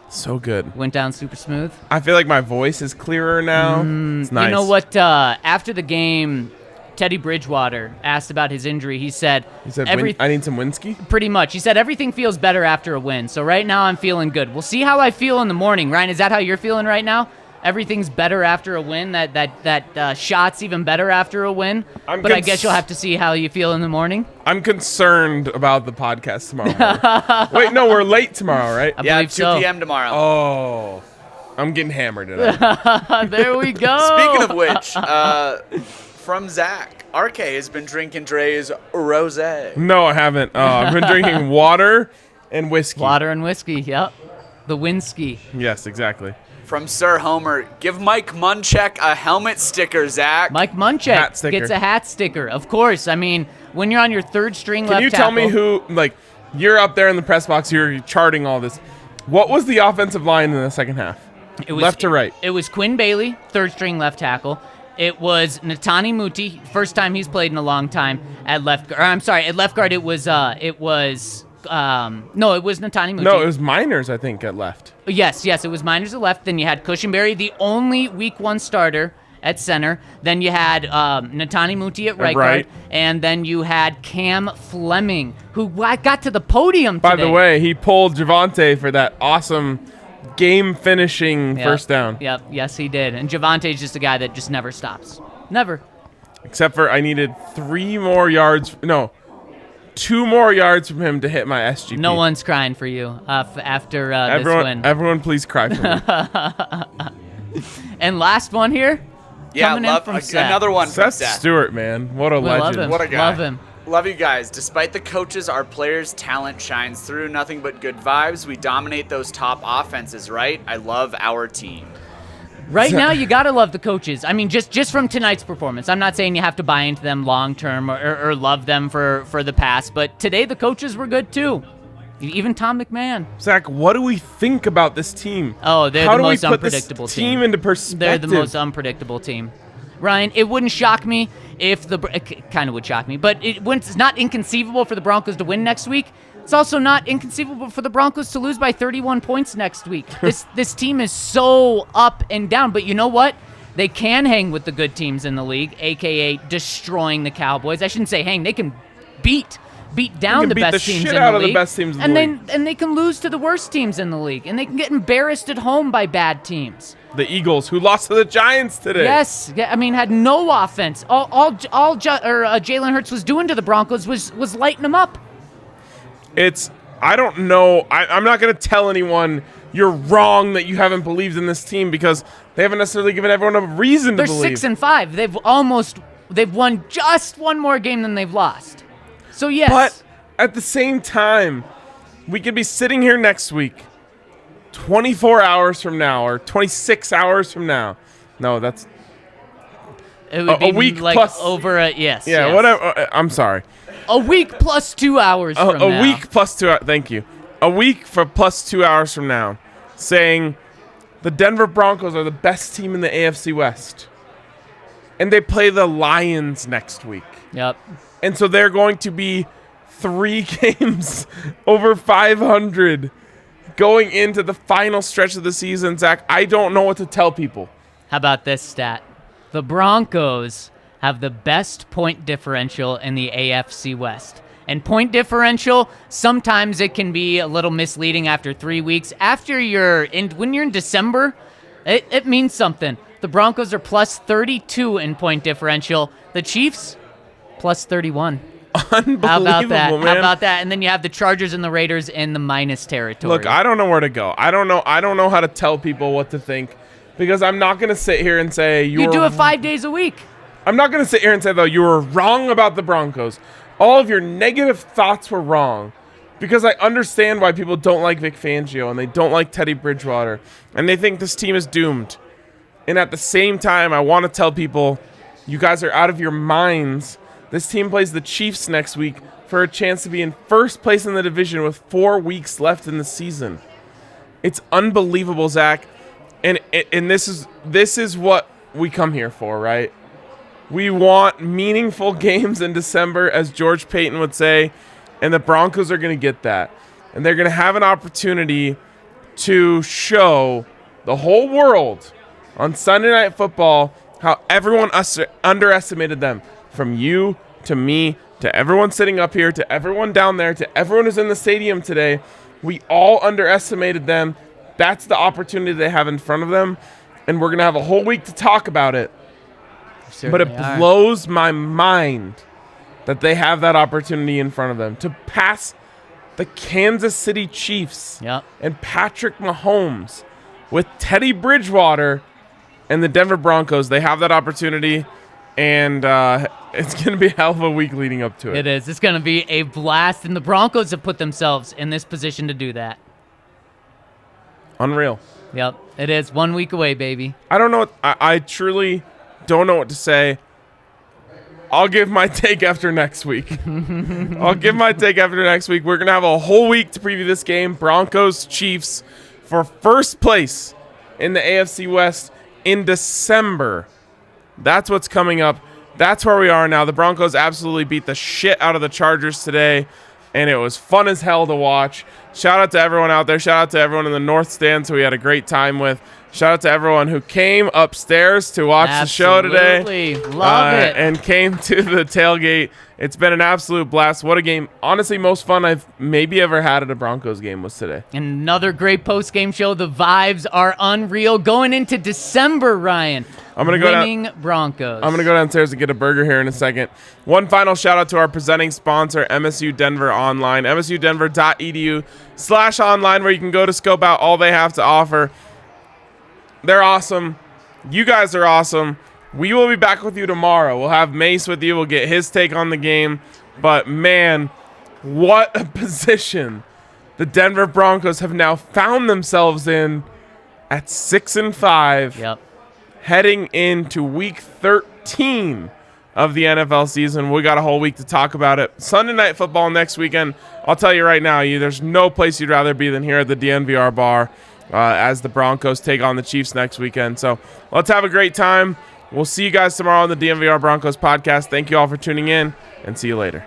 So good. Went down super smooth. I feel like my voice is clearer now. It's nice. You know what? After the game, Teddy Bridgewater asked about his injury. He said, I need some whiskey? Pretty much. He said, everything feels better after a win. So right now I'm feeling good. We'll see how I feel in the morning. Ryan, is that how you're feeling right now? Everything's better after a win? That shot's even better after a win? I guess you'll have to see how you feel in the morning. I'm concerned about the podcast tomorrow morning. Wait, no, we're late tomorrow, right? I believe 2 p.m. tomorrow. Oh, I'm getting hammered tonight. There we go. Speaking of which, from Zach, RK has been drinking Dre's rosé. No, I haven't. I've been drinking water and whiskey. Water and whiskey, yep. The Winsky. Yes, exactly. From Sir Homer, give Mike Munchak a helmet sticker, Zach. Mike Munchak gets a hat sticker. Of course. I mean, when you're on your third string left tackle. Can you tell me who, you're up there in the press box, you're charting all this. What was the offensive line in the second half? Left to right. It was Quinn Bailey, third string left tackle. It was Netani Muti, first time he's played in a long time at left guard. I'm sorry, at left guard it was Netani Muti. No, it was Miners, I think, at left. Yes, it was Miners at left. Then you had Cushenberry, the only week one starter at center. Then you had Netani Muti at right guard. And then you had Cam Fleming, who got to the podium today. By the way, he pulled Javonte for that awesome game-finishing first down. Yep, yes, he did. And Javante's just a guy that just never stops. Never. Except for I needed 2 more yards from him to hit my SGP. No one's crying for you after this win. Everyone, please cry for me. And last one here. Yeah, coming in from Seth. Another one from Seth Seth. Stewart, man. What a legend. Love him. What a guy. Love him. Love you guys. Despite the coaches, our players' talent shines through. Nothing but good vibes. We dominate those top offenses, right? I love our team. Right now, you got to love the coaches. I mean, just from tonight's performance. I'm not saying you have to buy into them long-term or love them for the past, but today the coaches were good, too. Even Tom McMahon. Zach, what do we think about this team? Oh, they're the most unpredictable team. Team into perspective. They're the most unpredictable team. Ryan, it wouldn't shock me if it kind of would shock me, but it's not inconceivable for the Broncos to win next week. It's also not inconceivable for the Broncos to lose by 31 points next week. This team is so up and down, but you know what? They can hang with the good teams in the league, a.k.a. destroying the Cowboys. I shouldn't say hang. They can beat down the best teams in the league. Out of the best teams in the league. And they can lose to the worst teams in the league, and they can get embarrassed at home by bad teams. The Eagles, who lost to the Giants today. Yes, I mean, had no offense. All Jalen Hurts was doing to the Broncos was lighting them up. I don't know. I'm not going to tell anyone you're wrong that you haven't believed in this team because they haven't necessarily given everyone a reason to believe. They're 6-5. They've won just one more game than they've lost. So yes. But at the same time, we could be sitting here next week, 24 hours from now or 26 hours from now. No, It would A be week like plus- over a yes. Yeah, yes. whatever. I'm sorry. A week plus 2 hours from now. A week plus 2 hours. Thank you. A week for plus 2 hours from now, saying the Denver Broncos are the best team in the AFC West, and they play the Lions next week. Yep. And so they're going to be 3 games over 500 going into the final stretch of the season. Zach, I don't know what to tell people. How about this stat? The Broncos have the best point differential in the AFC West. And point differential, sometimes it can be a little misleading after 3 weeks. When you're in December, it means something. The Broncos are plus 32 in point differential. The Chiefs, plus 31. Unbelievable, How about that? man. How about that? And then you have the Chargers and the Raiders in the minus territory. Look, I don't know where to go. I don't know how to tell people what to think, because I'm not going to sit here and say you do it 5 days a week. I'm not going to sit here and say, though, you were wrong about the Broncos. All of your negative thoughts were wrong, because I understand why people don't like Vic Fangio and they don't like Teddy Bridgewater and they think this team is doomed. And at the same time, I want to tell people, you guys are out of your minds. This team plays the Chiefs next week for a chance to be in first place in the division with 4 weeks left in the season. It's unbelievable, Zach. And this is what we come here for, right? We want meaningful games in December, as George Payton would say, and the Broncos are going to get that. And they're going to have an opportunity to show the whole world on Sunday Night Football how everyone underestimated them. From you to me to everyone sitting up here to everyone down there to everyone who's in the stadium today, we all underestimated them. That's the opportunity they have in front of them, and we're going to have a whole week to talk about it. But it blows my mind that they have that opportunity in front of them to pass the Kansas City Chiefs and Patrick Mahomes with Teddy Bridgewater and the Denver Broncos. They have that opportunity, and it's going to be a hell of a week leading up to it. It is. It's going to be a blast, and the Broncos have put themselves in this position to do that. Unreal. Yep, it is. 1 week away, baby. I don't know. I truly don't know what to say. I'll give my take after next week. We're going to have a whole week to preview this game. Broncos, Chiefs, for first place in the AFC West in December. That's what's coming up. That's where we are now. The Broncos absolutely beat the shit out of the Chargers today, and it was fun as hell to watch. Shout out to everyone out there. Shout out to everyone in the North Stand who we had a great time with. Shout out to everyone who came upstairs to watch the show today. Absolutely. Love it. And came to the tailgate. It's been an absolute blast. What a game. Honestly, most fun I've maybe ever had at a Broncos game was today. Another great post-game show. The vibes are unreal. Going into December, Ryan. I'm going to go winning Broncos. I'm going to go downstairs and get a burger here in a second. One final shout out to our presenting sponsor, MSU Denver Online. msudenver.edu/online, where you can go to scope out all they have to offer. They're awesome. You guys are awesome. We will be back with you tomorrow. We'll have Mace with you. We'll get his take on the game. But, man, what a position the Denver Broncos have now found themselves in at 6-5. Yep. Heading into week 13 of the NFL season. We got a whole week to talk about it. Sunday Night Football next weekend. I'll tell you right now, there's no place you'd rather be than here at the DNVR Bar as the Broncos take on the Chiefs next weekend. So let's have a great time. We'll see you guys tomorrow on the DNVR Broncos podcast. Thank you all for tuning in, and see you later.